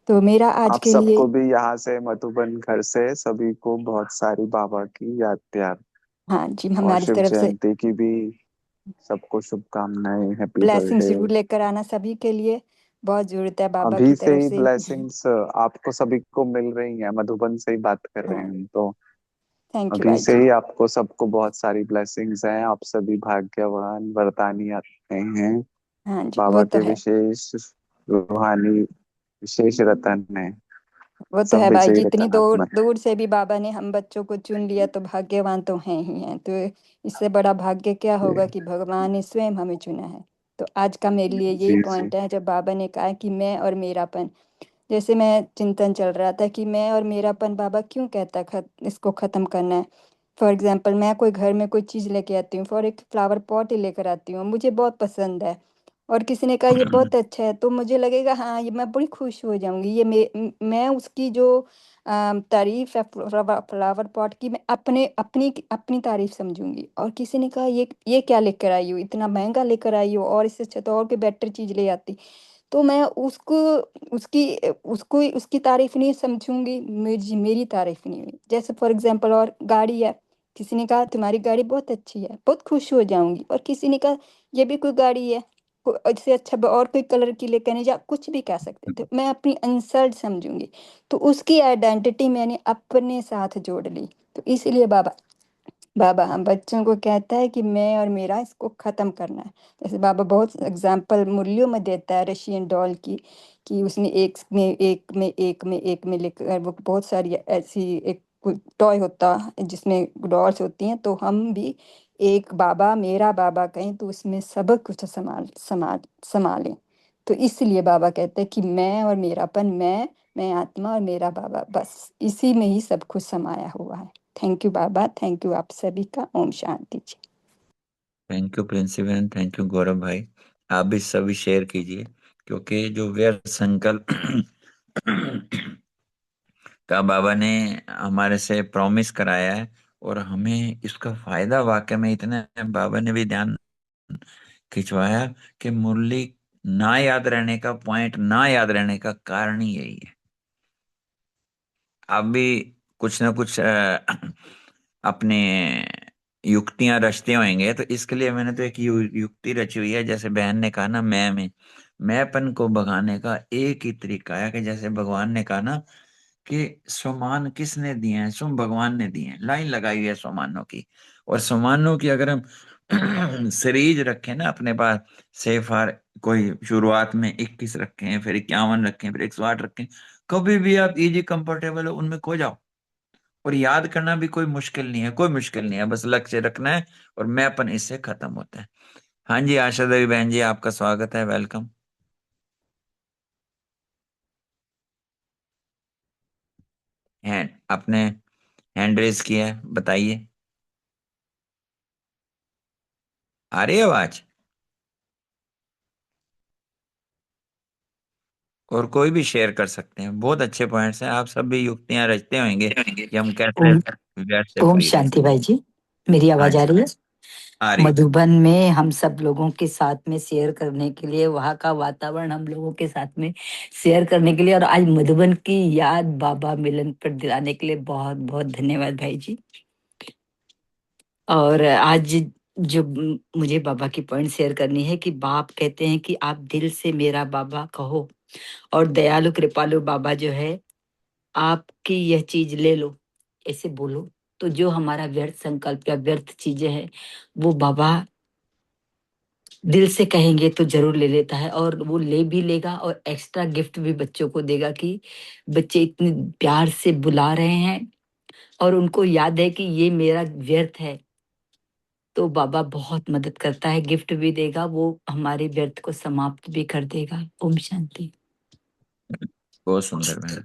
तो मेरा आज आप के लिए, सबको भी यहाँ से मधुबन घर से सभी को बहुत सारी बाबा की याद प्यार हाँ जी, और हमारी शिव तरफ से जयंती की भी सबको शुभकामनाएं। Happy blessing birthday. जरूर लेकर आना। सभी के लिए बहुत जरूरत है बाबा अभी की से तरफ ही से। ब्लेसिंग्स आपको सभी को मिल रही हैं। मधुबन से ही बात कर रहे हाँ, हैं हम तो। थैंक यू अभी भाई से जी। ही आपको सबको बहुत सारी ब्लेसिंग्स हैं। आप सभी भाग्यवान वरदानी आते हैं। हाँ जी, वो बाबा तो के है। विशेष रूहानी विशेष रतन है। वो तो सब है भाई विजयी जी। इतनी रतन दूर आत्मा दूर से भी बाबा ने हम बच्चों को चुन लिया तो भाग्यवान तो हैं ही हैं। तो इससे बड़ा भाग्य क्या होगा है। कि भगवान ने स्वयं हमें चुना है। तो आज का मेरे लिए यही जी जी पॉइंट है, जब बाबा ने कहा कि मैं और मेरापन। जैसे मैं चिंतन चल रहा था कि मैं और मेरापन बाबा क्यों कहता इसको खत्म करना है। फॉर एग्जाम्पल, मैं कोई घर में कोई चीज़ लेके आती हूँ, फॉर एक फ्लावर पॉट ही लेकर आती हूँ, मुझे बहुत पसंद है, और किसी ने कहा ये बहुत अच्छा है, तो मुझे लगेगा हाँ ये, मैं बड़ी खुश हो जाऊंगी। ये मैं उसकी जो तारीफ है फ्लावर पॉट की, मैं अपने अपनी अपनी तारीफ समझूंगी। और किसी ने कहा ये क्या लेकर आई हो, इतना महंगा लेकर आई हो, और इससे अच्छा तो और कोई बेटर चीज़ ले आती। तो मैं उसको, उसकी उसको उसकी तारीफ नहीं समझूंगी, मेरी मेरी तारीफ नहीं हुई। जैसे फॉर एग्जांपल, और गाड़ी है, किसी ने कहा तुम्हारी गाड़ी बहुत अच्छी है, बहुत खुश हो जाऊंगी। और किसी ने कहा ये भी कोई गाड़ी है, इससे अच्छा और कोई कलर की लेकर नहीं जा, कुछ भी कह सकते थे, मैं अपनी इंसल्ट समझूंगी। तो उसकी आइडेंटिटी मैंने अपने साथ जोड़ ली। तो इसलिए बाबा बाबा हम बच्चों को कहता है कि मैं और मेरा, इसको ख़त्म करना है। जैसे बाबा बहुत एग्जाम्पल मुरलियों में देता है रशियन डॉल की, कि उसने एक में लेकर, वो बहुत सारी ऐसी एक टॉय होता है जिसमें डॉल्स होती हैं। तो हम भी एक बाबा, मेरा बाबा कहें तो उसमें सब कुछ संभालें। तो इसलिए बाबा कहते हैं कि मैं और मेरापन, मैं आत्मा और मेरा बाबा, बस इसी में ही सब कुछ समाया हुआ है। थैंक यू बाबा, थैंक यू आप सभी का। ओम शांति जी। Thank you principal, thank you Gaurav भाई। आप भी सभी शेयर कीजिए, क्योंकि जो व्यर्थ संकल्प का बाबा ने हमारे से प्रॉमिस कराया है, और हमें इसका फायदा वाकई में इतना है, बाबा ने भी ध्यान खिंचवाया कि मुरली ना याद रहने का पॉइंट, ना याद रहने का कारण ही यही है। आप भी कुछ ना कुछ अपने युक्तियां रचते होंगे, तो इसके लिए मैंने तो एक युक्ति रची हुई है। जैसे बहन ने कहा ना, मैंपन को भगाने का एक ही तरीका है, कि जैसे भगवान ने कहा ना कि स्वमान किसने दिए हैं, स्वयं भगवान ने दिए हैं। लाइन लगाई हुई है स्वमानों की, और स्वमानों की अगर हम सीरीज रखें ना अपने पास, से फॉर कोई शुरुआत में 21 रखें, फिर 51 रखें, फिर 108 रखें, कभी भी आप इजी कंफर्टेबल हो उनमें खो जाओ। और याद करना भी कोई मुश्किल नहीं है, कोई मुश्किल नहीं है, बस लक्ष्य रखना है, और मैं अपन इससे खत्म होता है। हाँ जी, आशा देवी बहन जी, आपका स्वागत है, वेलकम। हैंड आपने हैंड रेस किया है, बताइए। आ रही है आवाज? और कोई भी शेयर कर सकते हैं, बहुत अच्छे पॉइंट्स हैं। आप सब भी युक्तियां रचते होंगे कि हम कैसे ओम व्यर्थ से ओम फ्री रह शांति सकते। भाई जी, मेरी हाँ आवाज आ जी, रही है? आ रही। मधुबन में हम सब लोगों के साथ में शेयर करने के लिए, वहाँ का वातावरण हम लोगों के साथ में शेयर करने के लिए, और आज मधुबन की याद बाबा मिलन पर दिलाने के लिए बहुत बहुत धन्यवाद भाई जी। और आज जो मुझे बाबा की पॉइंट शेयर करनी है कि बाप कहते हैं कि आप दिल से मेरा बाबा कहो, और दयालु कृपालु बाबा जो है, आपकी यह चीज ले लो, ऐसे बोलो। तो जो हमारा व्यर्थ संकल्प या व्यर्थ चीजें हैं, वो बाबा दिल से कहेंगे तो जरूर ले लेता है, और वो ले भी लेगा, और एक्स्ट्रा गिफ्ट भी बच्चों को देगा कि बच्चे इतने प्यार से बुला रहे हैं, और उनको याद है कि ये मेरा व्यर्थ है। तो बाबा बहुत मदद करता है, गिफ्ट भी देगा, वो हमारे व्यर्थ को समाप्त भी कर देगा। ओम शांति। बहुत सुंदर मैम।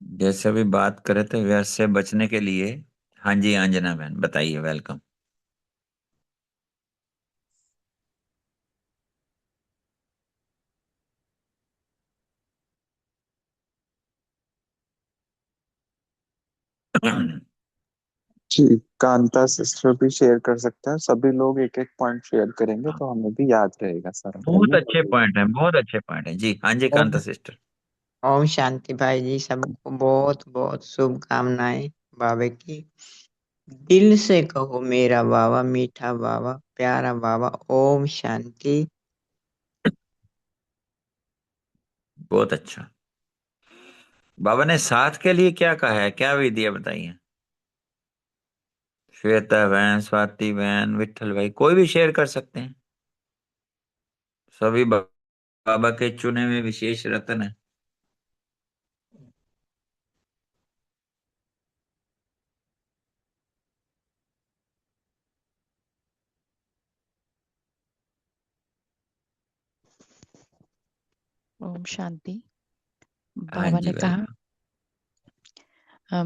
जैसे अभी बात करे थे व्यर्थ से बचने के लिए। हाँ जी, अंजना बहन बताइए, वेलकम। जी, कांता सिस्टर भी शेयर कर सकते हैं। सभी लोग एक एक पॉइंट शेयर करेंगे तो हमें भी याद रहेगा सर, बहुत बताइए। अच्छे पॉइंट है, बहुत अच्छे पॉइंट है जी। हाँ जी, ओम कांता सिस्टर। ओम शांति भाई जी, सबको बहुत बहुत शुभकामनाएं बाबा की। दिल से कहो मेरा बाबा, मीठा बाबा, प्यारा बाबा। ओम शांति। बहुत अच्छा। बाबा ने साथ के लिए क्या कहा है, क्या विधि है, बताइए। श्वेता बहन, स्वाति बहन, विठल भाई, कोई भी शेयर कर सकते हैं। सभी बाबा के चुने में विशेष रत्न है। ओम शांति। हाँ बाबा जी, ने कहा वेलकम।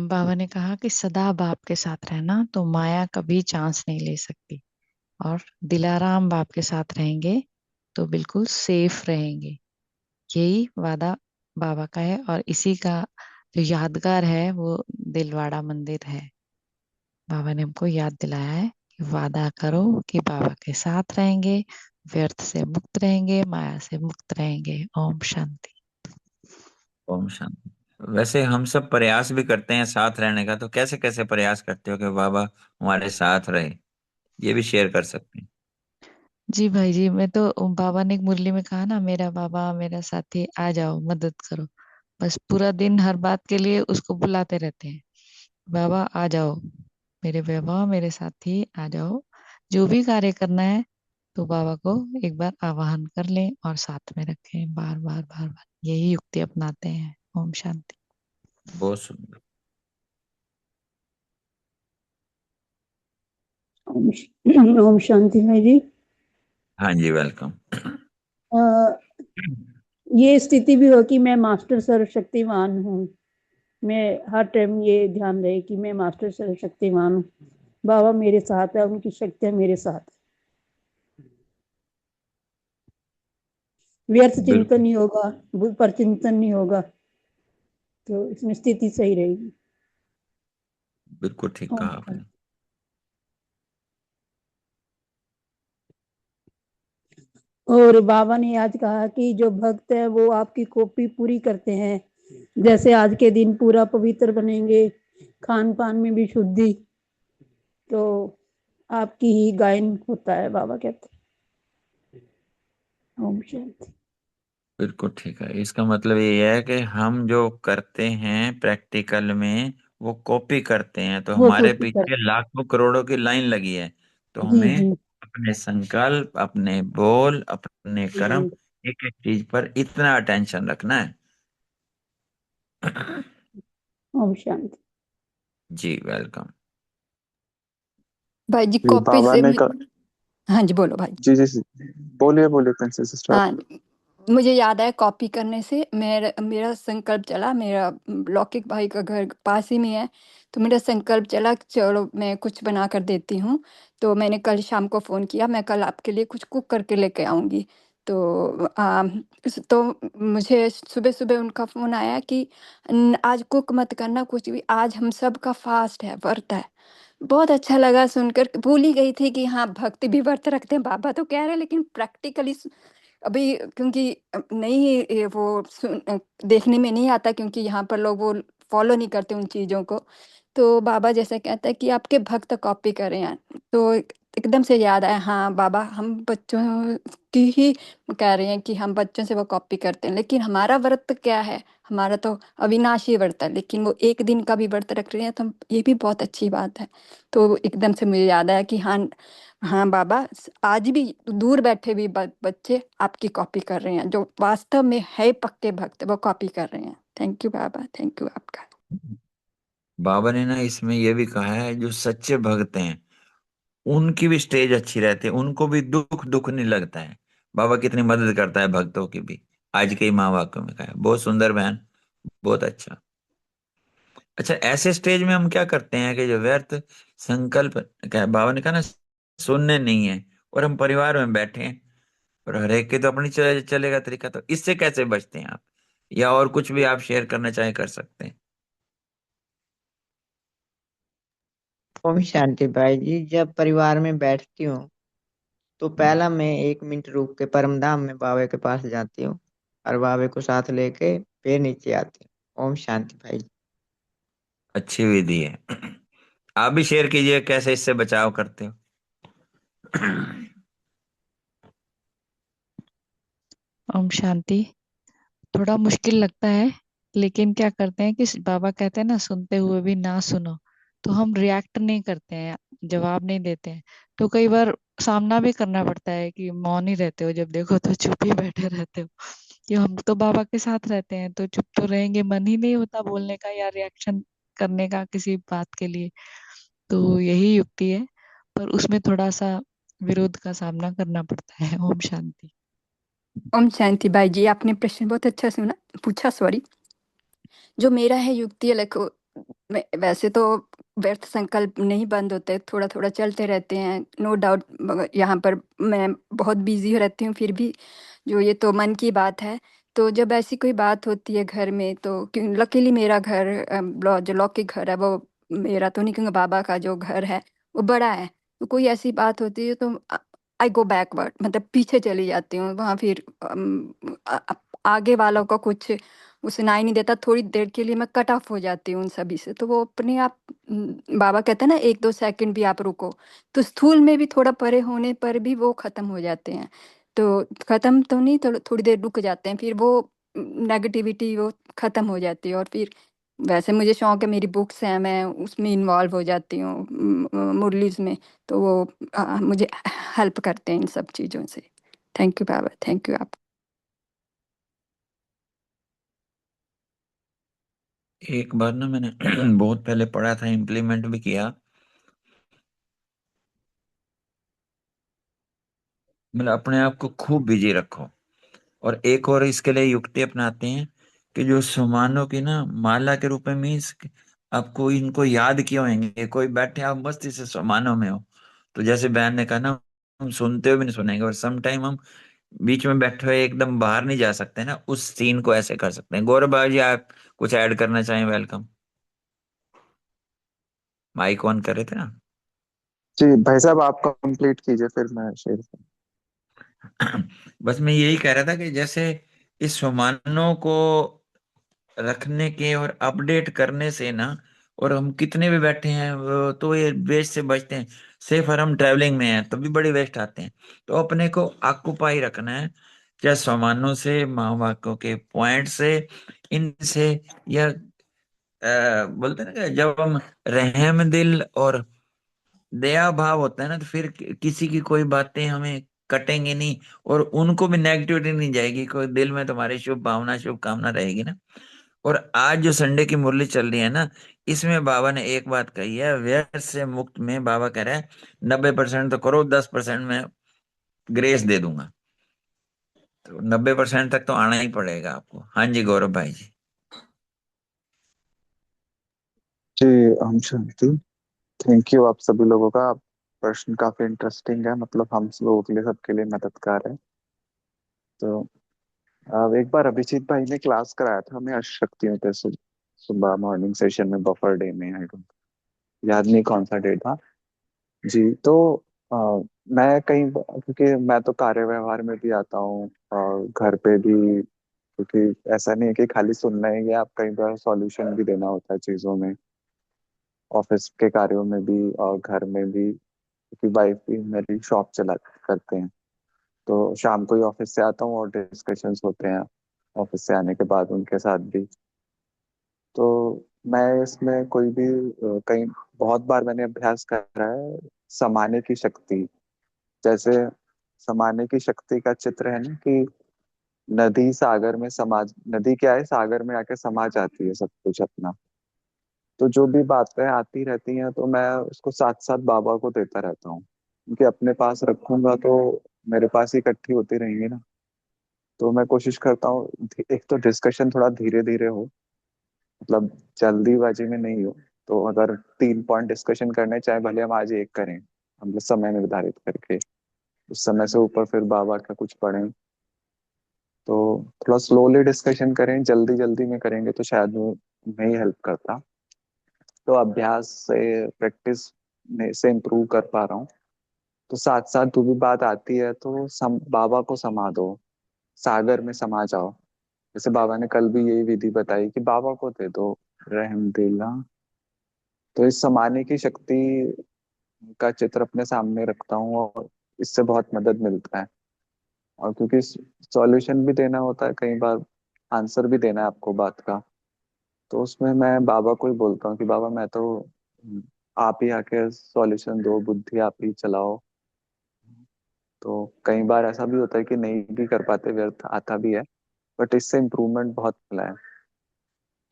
बाबा ने कहा कि सदा बाप के साथ रहना, तो माया कभी चांस नहीं ले सकती। और दिलाराम बाप के साथ रहेंगे तो बिल्कुल सेफ रहेंगे। यही वादा बाबा का है, और इसी का जो यादगार है वो दिलवाड़ा मंदिर है। बाबा ने हमको याद दिलाया है कि वादा करो कि बाबा के साथ रहेंगे, व्यर्थ से मुक्त रहेंगे, माया से मुक्त रहेंगे। ओम शांति। ओम शांति। वैसे हम सब प्रयास भी करते हैं साथ रहने का, तो कैसे कैसे प्रयास करते हो कि बाबा हमारे साथ रहे, ये भी शेयर कर सकते हैं। जी भाई जी, मैं तो बाबा ने एक मुरली में कहा ना, मेरा बाबा मेरा साथी आ जाओ मदद करो। बस पूरा दिन हर बात के लिए उसको बुलाते रहते हैं, बाबा आ जाओ, मेरे बाबा मेरे साथी आ जाओ। जो भी कार्य करना है तो बाबा को एक बार आवाहन कर लें और साथ में रखें, बार बार बार बार यही युक्ति अपनाते हैं। ओम शांति। बहुत सुंदर। ओम शांति भाई जी। हाँ जी, वेलकम। अ, ये स्थिति भी हो कि मैं मास्टर सर्वशक्तिमान हूँ। मैं हर टाइम ये ध्यान रहे कि मैं मास्टर सर्वशक्तिमान हूँ, बाबा मेरे साथ है, उनकी शक्तियाँ मेरे साथ है। व्यर्थ चिंतन बिल्कुल नहीं होगा, पर चिंतन नहीं होगा, तो इसमें स्थिति सही रहेगी। बिल्कुल ठीक कहा ओम आपने। और बाबा ने आज कहा कि जो भक्त है वो आपकी कॉपी पूरी करते हैं, जैसे आज के दिन पूरा पवित्र बनेंगे, खान पान में भी शुद्धि, तो आपकी ही गायन होता है, बाबा कहते हैं। ओम शांति। बिल्कुल ठीक है। इसका मतलब ये है कि हम जो करते हैं प्रैक्टिकल में वो कॉपी करते हैं, तो वो हमारे कॉपी कर। पीछे लाखों करोड़ों की लाइन लगी है। तो जी हमें जी अपने संकल्प, अपने बोल, अपने कर्म, जी। एक एक चीज पर इतना अटेंशन रखना है। ओम शांति। जी वेलकम। भाई जी जी कॉपी बाबा से ने हाँ जी बोलो भाई। जी जी जी, बोलिए बोलिए प्रिंसेस सिस्टर। हाँ, मुझे याद आया कॉपी करने से मेरा मेरा संकल्प चला, मेरा लौकिक भाई का घर पास ही में है, तो मेरा संकल्प चला कि चलो मैं कुछ बना कर देती हूँ। तो मैंने कल शाम को फ़ोन किया, मैं कल आपके लिए कुछ कुक करके लेके आऊँगी। तो तो मुझे सुबह सुबह उनका फ़ोन आया कि आज कुक मत करना कुछ भी, आज हम सब का फास्ट है, व्रत है। बहुत अच्छा लगा सुनकर, भूल ही गई थी कि हाँ भक्ति भी व्रत रखते हैं, बाबा तो कह रहे हैं, लेकिन प्रैक्टिकली अभी क्योंकि नहीं देखने में नहीं आता, क्योंकि यहाँ पर लोग वो फॉलो नहीं करते उन चीज़ों को। तो बाबा जैसे कहता है कि आपके भक्त कॉपी कर रहे हैं, तो एकदम से याद आया, हाँ बाबा हम बच्चों की ही कह रहे हैं कि हम बच्चों से वो कॉपी करते हैं, लेकिन हमारा व्रत क्या है, हमारा तो अविनाशी व्रत है, लेकिन वो एक दिन का भी व्रत रख रहे हैं, तो ये भी बहुत अच्छी बात है। तो एकदम से मुझे याद आया कि हाँ, हाँ बाबा, आज भी दूर बैठे भी बच्चे आपकी कॉपी कर रहे हैं, जो वास्तव में है पक्के भक्त वो कॉपी कर रहे हैं। थैंक यू बाबा, थैंक यू आपका। बाबा ने ना इसमें यह भी कहा है, जो सच्चे भक्त हैं उनकी भी स्टेज अच्छी रहती है, उनको भी दुख दुख नहीं लगता है। बाबा कितनी मदद करता है भक्तों की भी। आज के ही माँ वाक्यों में कहा है। बहुत सुंदर बहन, बहुत अच्छा। अच्छा, ऐसे स्टेज में हम क्या करते हैं कि जो व्यर्थ संकल्प, क्या बाबा ने कहा ना, सुनने नहीं है, और हम परिवार में बैठे हैं और हर एक के तो अपनी चलेगा तरीका, तो इससे कैसे बचते हैं आप? या और कुछ भी आप शेयर करना चाहे कर सकते हैं। ओम शांति भाई जी। जब परिवार में बैठती हूँ तो पहला मैं 1 मिनट रुक के परमधाम में बाबा के पास जाती हूँ और बाबा को साथ लेके फिर नीचे आती हूँ। ओम शांति भाई जी। अच्छी विधि है। आप भी शेयर कीजिए कैसे इससे बचाव करते हो। ओम शांति। थोड़ा मुश्किल लगता है, लेकिन क्या करते हैं कि बाबा कहते हैं ना, सुनते हुए भी ना सुनो, तो हम रिएक्ट नहीं करते हैं, जवाब नहीं देते हैं। तो कई बार सामना भी करना पड़ता है कि मौन ही रहते हो, जब देखो तो चुप ही बैठे रहते हो, कि हम तो बाबा के साथ रहते हैं तो चुप तो रहेंगे, मन ही नहीं होता बोलने का या रिएक्शन करने का किसी बात के लिए। तो यही युक्ति है, पर उसमें थोड़ा सा विरोध का सामना करना पड़ता है। ओम शांति। ओम शांति भाई जी, आपने प्रश्न बहुत अच्छा सुना, पूछा, सॉरी। जो मेरा है युक्ति है, देखो वैसे तो व्यर्थ संकल्प नहीं बंद होते, थोड़ा थोड़ा चलते रहते हैं, नो डाउट। यहाँ पर मैं बहुत बिजी रहती हूँ, फिर भी जो ये तो मन की बात है। तो जब ऐसी कोई बात होती है घर में, तो क्यों लकीली मेरा घर जो लौकिक घर है वो, मेरा तो नहीं कहूँगा, बाबा का जो घर है वो बड़ा है। तो कोई ऐसी बात होती है तो आई गो बैकवर्ड, मतलब पीछे चली जाती हूँ वहाँ, फिर आगे वालों का कुछ वो सुनाई नहीं देता, थोड़ी देर के लिए मैं कट ऑफ हो जाती हूँ उन सभी से, तो वो अपने आप बाबा कहते हैं ना, 1-2 सेकंड भी आप रुको, तो स्थूल में भी थोड़ा परे होने पर भी वो खत्म हो जाते हैं। तो खत्म तो नहीं, थोड़ी देर रुक जाते हैं, फिर वो नेगेटिविटी वो खत्म हो जाती है। और फिर वैसे मुझे शौक है, मेरी बुक्स हैं, मैं उसमें इन्वॉल्व हो जाती हूँ, मुरलीज में। तो वो मुझे हेल्प करते हैं इन सब चीज़ों से। थैंक यू बाबा, थैंक यू आप। एक बार ना मैंने बहुत पहले पढ़ा था, इम्प्लीमेंट भी किया। मतलब अपने आप को खूब बिजी रखो। और एक और इसके लिए युक्ति अपनाते हैं कि जो सामानों की ना माला के रूप में, मीन्स आपको इनको याद किए होंगे, कोई बैठे आप मस्ती से सामानों में हो, तो जैसे बहन ने कहा ना, हम सुनते हुए भी नहीं सुनेंगे, और सम टाइम हम बीच में बैठे हुए एकदम बाहर नहीं जा सकते ना, उस सीन को ऐसे कर सकते हैं। गौरव भाई जी, आप कुछ ऐड करना चाहें? वेलकम। माइक ऑन कर रहे थे ना? जी भाई साहब, आप कंप्लीट कीजिए फिर मैं शेयर करूँ। बस मैं यही कह रहा था कि जैसे इस सामानों को रखने के और अपडेट करने से ना, और हम कितने भी बैठे हैं तो ये वेस्ट से बचते हैं। सिर्फ अगर हम ट्रैवलिंग में हैं तभी बड़े वेस्ट आते हैं। तो अपने को ऑक्यूपाई रखना है, चाहे सामानों से, माँ बापों के पॉइंट से, इनसे, या बोलते हैं ना कि जब हम रहम दिल और दया भाव होता है ना, तो फिर किसी की कोई बातें हमें कटेंगे नहीं, और उनको भी नेगेटिविटी नहीं जाएगी, कोई दिल में तुम्हारी शुभ भावना, शुभ कामना रहेगी ना। और आज जो संडे की मुरली चल रही है ना, इसमें बाबा ने एक बात कही है, व्यर्थ से मुक्त में बाबा कह रहे हैं 90% तो करो, 10% में ग्रेस दे दूंगा। तो 90% तक तो आना ही पड़ेगा आपको। हाँ जी गौरव भाई जी। जी, हम शांति। थैंक यू आप सभी लोगों का। प्रश्न काफी इंटरेस्टिंग है, मतलब हम सब लोगों के लिए, सबके लिए मददगार है। तो एक बार अभिजीत भाई ने क्लास कराया था हमें अष्टशक्तियों पे, सुबह मॉर्निंग सेशन में, बफर डे में, आई डोंट, याद नहीं कौन सा डे था। जी, तो अ, मैं कहीं, क्योंकि मैं तो कार्य व्यवहार में भी आता हूँ और घर पे भी, क्योंकि ऐसा नहीं है कि खाली सुनना ही है, आप कई बार सॉल्यूशन भी देना होता है चीजों में, ऑफिस के कार्यों में भी और घर में भी, क्योंकि वाइफ भी मेरी शॉप चला करते हैं। तो शाम को ही ऑफिस से आता हूँ और डिस्कशंस होते हैं ऑफिस से आने के बाद उनके साथ भी। तो मैं इसमें कोई भी कहीं, बहुत बार मैंने अभ्यास करा है समाने की शक्ति। जैसे समाने की शक्ति का चित्र है ना, कि नदी सागर में समा, नदी क्या है, सागर में आके समा जाती है सब कुछ अपना। तो जो भी बातें आती रहती हैं तो मैं उसको साथ साथ बाबा को देता रहता हूँ, क्योंकि अपने पास रखूंगा तो मेरे पास ही इकट्ठी होती रहेंगी ना। तो मैं कोशिश करता हूँ एक तो डिस्कशन थोड़ा धीरे धीरे हो, मतलब जल्दीबाजी में नहीं हो। तो अगर 3 पॉइंट डिस्कशन करने, चाहे भले हम आज एक करें, हम लोग समय निर्धारित करके उस समय से ऊपर फिर बाबा का कुछ पढ़ें, तो थोड़ा स्लोली डिस्कशन करें। जल्दी जल्दी में करेंगे तो शायद वो नहीं हेल्प करता। तो अभ्यास से, प्रैक्टिस से इम्प्रूव कर पा रहा हूँ। तो साथ साथ जो भी बात आती है तो बाबा को समा दो, सागर में समा जाओ। जैसे बाबा ने कल भी यही विधि बताई कि बाबा को दे दो रहम दिल। हाँ, तो इस समाने की शक्ति का चित्र अपने सामने रखता हूँ और इससे बहुत मदद मिलता है। और क्योंकि सॉल्यूशन भी देना होता है कई बार, आंसर भी देना है आपको बात का, तो उसमें मैं बाबा को ही बोलता हूँ कि बाबा मैं तो, आप ही आके सॉल्यूशन दो, बुद्धि आप ही चलाओ। तो कई बार ऐसा भी होता है कि नहीं भी कर पाते, व्यर्थ आता भी है, बट इससे इम्प्रूवमेंट बहुत मिला है।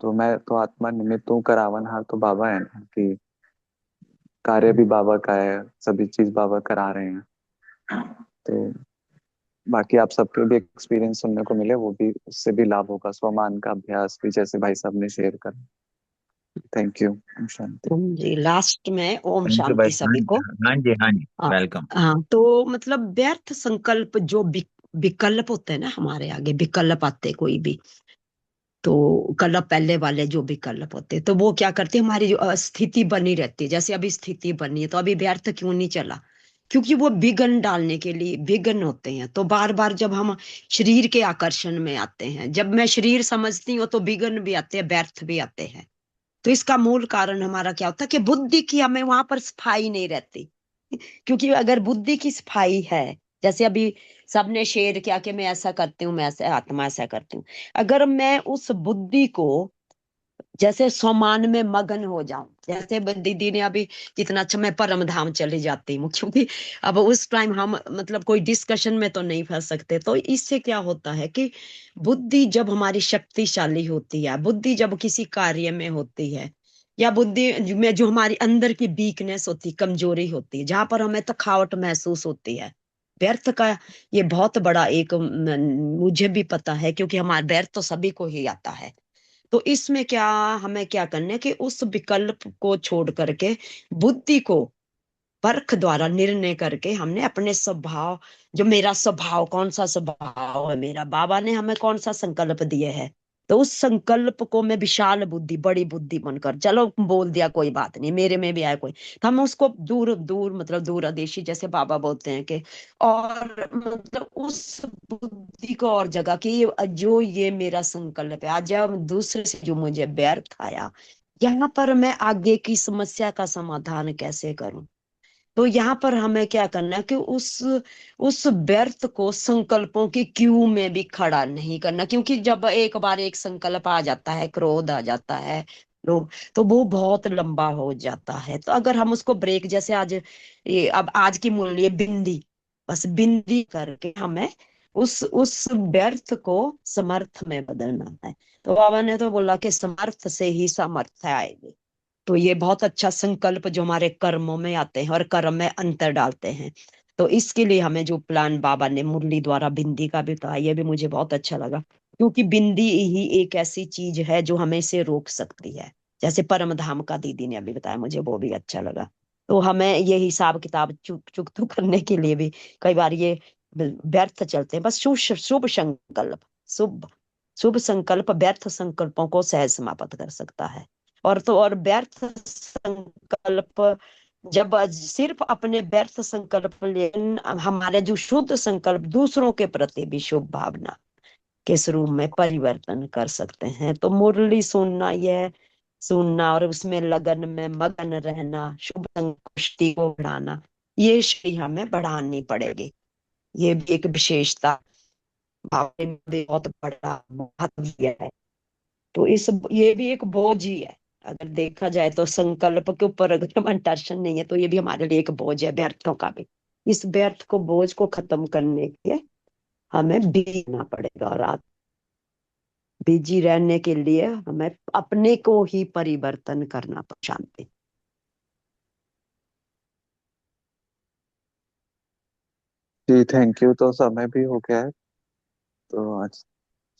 तो मैं तो आत्मा निमित्त हूँ, करावनहार तो बाबा है ना, कि कार्य भी बाबा का है, सभी चीज बाबा करा रहे हैं। तो बाकी आप सबके भी एक्सपीरियंस सुनने को मिले, वो भी, उससे भी लाभ होगा, स्वमान का अभ्यास भी, जैसे भाई साहब ने शेयर कर। Thank you. शांति। जी, लास्ट में ओम थैंक यू भाई। शांति सभी को। हाँ जी, हाँ जी, हाँ वेलकम। हाँ, तो मतलब व्यर्थ संकल्प जो विकल्प होते हैं ना, हमारे आगे विकल्प आते कोई भी, तो कल्प पहले वाले जो विकल्प होते हैं, तो वो क्या करते हैं, हमारी जो स्थिति बनी रहती है, जैसे अभी स्थिति बनी है, तो अभी व्यर्थ क्यों नहीं चला, क्योंकि वो विघ्न डालने के लिए विघ्न होते हैं। तो बार बार जब हम शरीर के आकर्षण में आते हैं, जब मैं शरीर समझती हूँ, तो विघ्न भी आते हैं, व्यर्थ भी आते हैं। तो इसका मूल कारण हमारा क्या होता है कि बुद्धि की हमें वहां पर सफाई नहीं रहती। क्योंकि अगर बुद्धि की सफाई है, जैसे अभी सबने शेयर किया कि मैं ऐसा करती हूँ, मैं ऐसा आत्मा ऐसा करती हूँ, अगर मैं उस बुद्धि को जैसे सोमान में मगन हो जाऊं, जैसे दीदी ने अभी जितना अच्छा, मैं परम धाम चली जाती हूँ, क्योंकि अब उस टाइम हम मतलब कोई डिस्कशन में तो नहीं फंस सकते। तो इससे क्या होता है कि बुद्धि जब हमारी शक्तिशाली होती है, बुद्धि जब किसी कार्य में होती है, या बुद्धि में जो हमारी अंदर की वीकनेस होती, कमजोरी होती है, जहां पर हमें थकावट महसूस होती है, व्यर्थ का ये बहुत बड़ा एक मुझे भी पता है, क्योंकि हमारा व्यर्थ तो सभी को ही आता है। तो इसमें क्या हमें क्या करना है कि उस विकल्प को छोड़ करके बुद्धि को परख द्वारा निर्णय करके हमने अपने स्वभाव, जो मेरा स्वभाव कौन सा स्वभाव है, मेरा बाबा ने हमें कौन सा संकल्प दिए है, तो उस संकल्प को मैं विशाल बुद्धि बड़ी बुद्धि बनकर, चलो बोल दिया कोई बात नहीं, मेरे में भी आया कोई, तो हम उसको दूर दूर मतलब दूरदेशी जैसे बाबा बोलते हैं कि, और मतलब उस बुद्धि को और जगह कि जो ये मेरा संकल्प है, आज जब दूसरे से जो मुझे व्यर्थ आया, यहाँ पर मैं आगे की समस्या का समाधान कैसे करूं। तो यहाँ पर हमें क्या करना है कि उस व्यर्थ को संकल्पों की क्यू में भी खड़ा नहीं करना, क्योंकि जब एक बार एक संकल्प आ जाता है, क्रोध आ जाता है, लोग, तो वो बहुत लंबा हो जाता है। तो अगर हम उसको ब्रेक, जैसे आज ये अब आज की मूल्य बिंदी, बस बिंदी करके हमें उस व्यर्थ को समर्थ में बदलना है। तो बाबा ने तो बोला कि समर्थ से ही सामर्थ्य आएगी। तो ये बहुत अच्छा संकल्प जो हमारे कर्मों में आते हैं और कर्म में अंतर डालते हैं। तो इसके लिए हमें जो प्लान बाबा ने मुरली द्वारा बिंदी का भी बताया, ये भी मुझे बहुत अच्छा लगा, क्योंकि बिंदी ही एक ऐसी चीज है जो हमें इसे रोक सकती है। जैसे परम धाम का दीदी ने अभी बताया, मुझे वो भी अच्छा लगा। तो हमें ये हिसाब किताब चुक चुकतू करने के लिए भी कई बार ये व्यर्थ चलते हैं। बस शुभ शुभ संकल्प, शुभ शुभ संकल्प व्यर्थ संकल्पों को सहज समाप्त कर सकता है। और तो और व्यर्थ संकल्प, जब सिर्फ अपने व्यर्थ संकल्प, लेकिन हमारे जो शुद्ध संकल्प दूसरों के प्रति भी शुभ भावना के स्वरूप में परिवर्तन कर सकते हैं। तो मुरली सुनना, यह सुनना और उसमें लगन में मगन रहना, शुभ संकुष्टि को बढ़ाना, ये श्री हमें बढ़ानी पड़ेगी। ये भी एक विशेषता भाव में भी बहुत बड़ा महत्व है। तो इस ये भी एक बोझ ही है, अगर देखा जाए तो संकल्प के ऊपर अगर हम टेंशन नहीं है, तो ये भी हमारे लिए एक बोझ है, व्यर्थों का भी। इस व्यर्थ को बोझ को खत्म करने के लिए हमें बीना पड़ेगा, और आप बिजी रहने के लिए हमें अपने को ही परिवर्तन करना पड़ेगा। शांति। जी थैंक यू। तो समय भी हो गया है, तो आज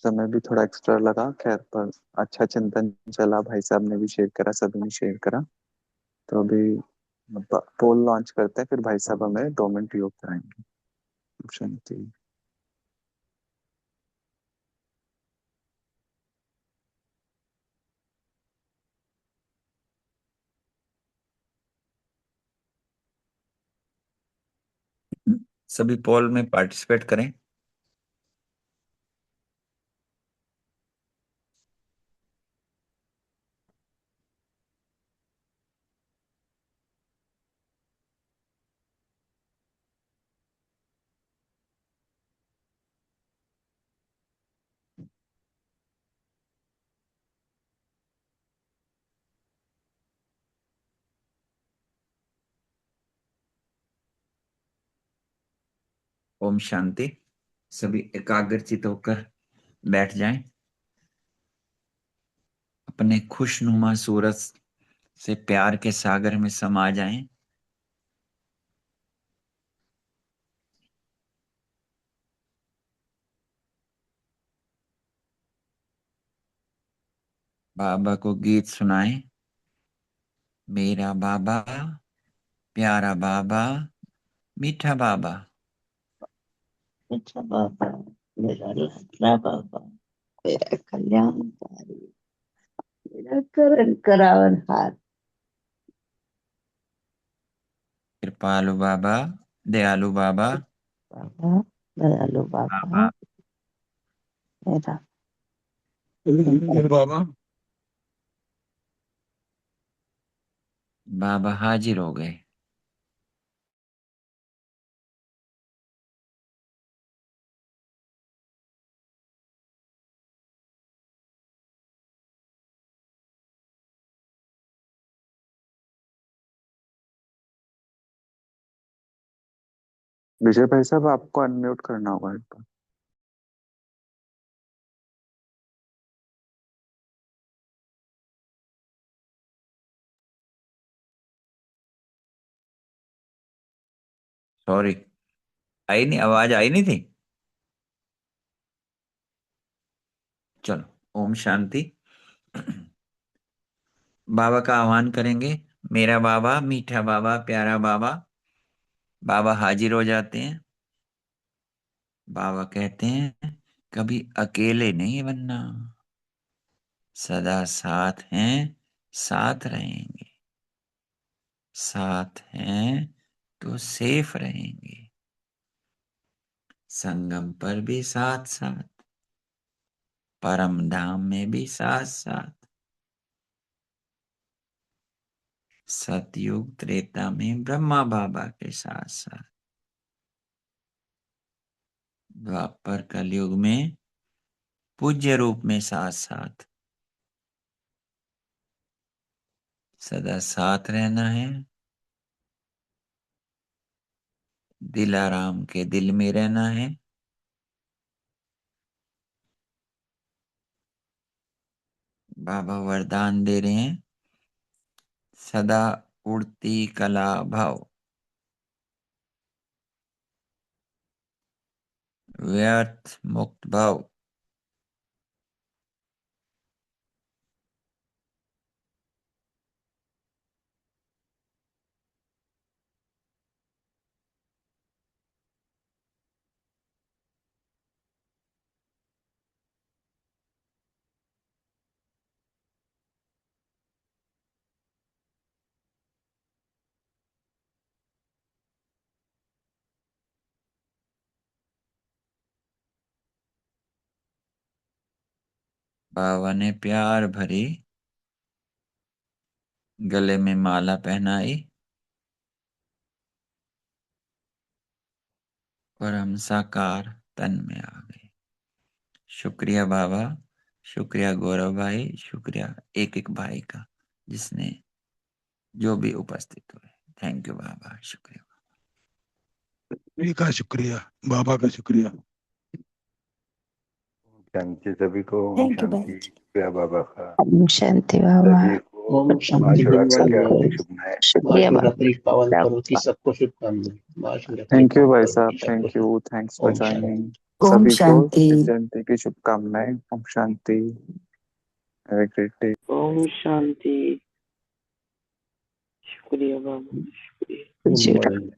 समय भी थोड़ा एक्स्ट्रा लगा, खैर पर अच्छा चिंतन चला, भाई साहब ने भी शेयर करा, सभी ने शेयर करा। तो अभी पोल लॉन्च करते हैं, फिर भाई साहब हमें 2 मिनट योग कराएंगे। शांति। सभी पोल में पार्टिसिपेट करें। ओम शांति। सभी एकाग्रचित होकर बैठ जाएं, अपने खुशनुमा सूरज से प्यार के सागर में समा जाएं। बाबा को गीत सुनाएं। मेरा बाबा, प्यारा बाबा, मीठा बाबा। अच्छा बाबा, मेरा लाडला बाबा, मेरा कल्याणकारी, मेरा करण करावन हार। कृपालु बाबा, दयालु बाबा, बाबा, दयालु बाबा, बाबा, मेरा बाबा। बाबा हाजिर हो गए। विजय भाई साहब, आपको अनम्यूट करना होगा एक बार। सॉरी, आई नहीं, आवाज आई नहीं थी। चलो, ओम शांति। बाबा का आह्वान करेंगे। मेरा बाबा, मीठा बाबा, प्यारा बाबा। बाबा हाजिर हो जाते हैं। बाबा कहते हैं कभी अकेले नहीं बनना, सदा साथ हैं, साथ रहेंगे। साथ हैं तो सेफ रहेंगे। संगम पर भी साथ साथ, परम धाम में भी साथ साथ। सतयुग त्रेता में ब्रह्मा बाबा के साथ साथ, द्वापर कलयुग में पूज्य रूप में साथ साथ। सदा साथ रहना है, दिलाराम के दिल में रहना है। बाबा वरदान दे रहे हैं, सदा उड़ती कला भाव, व्यर्थ मुक्त भाव। बाबा ने प्यार भरी गले में माला पहनाई और हम साकार तन में आ गए। शुक्रिया बाबा, शुक्रिया गौरव भाई, शुक्रिया एक एक भाई का जिसने जो भी उपस्थित हुए। थैंक यू बाबा, शुक्रिया। सभी का शुक्रिया, बाबा का शुक्रिया। शांति सभी को। ओम थैंक यू शांति। बाबा जी। शुक्रिया बाबा का। ओम शांति बाबा। सभी को ओम शांति महाशिवरात्रि की सबको हार्दिक शुभकामनाएं। शुक्रिया बाबा। महाशिवरात्रि पावन पर्व की सबका सबको शुभकामनाएं। महाशिवरात्रि थैंक यू पावन भाई पर्व साहब, की सबको थैंक यू, थैंक्स फॉर ओम शांति। ज्वाइनिंग। ओम सभी को शांति। इस जयंती की शुभकामनाएं। ओम शांति। Have a great day. ओम शांति। शुक्रिया बाबा, शुक्रिया। गुड जी मॉर्निंग।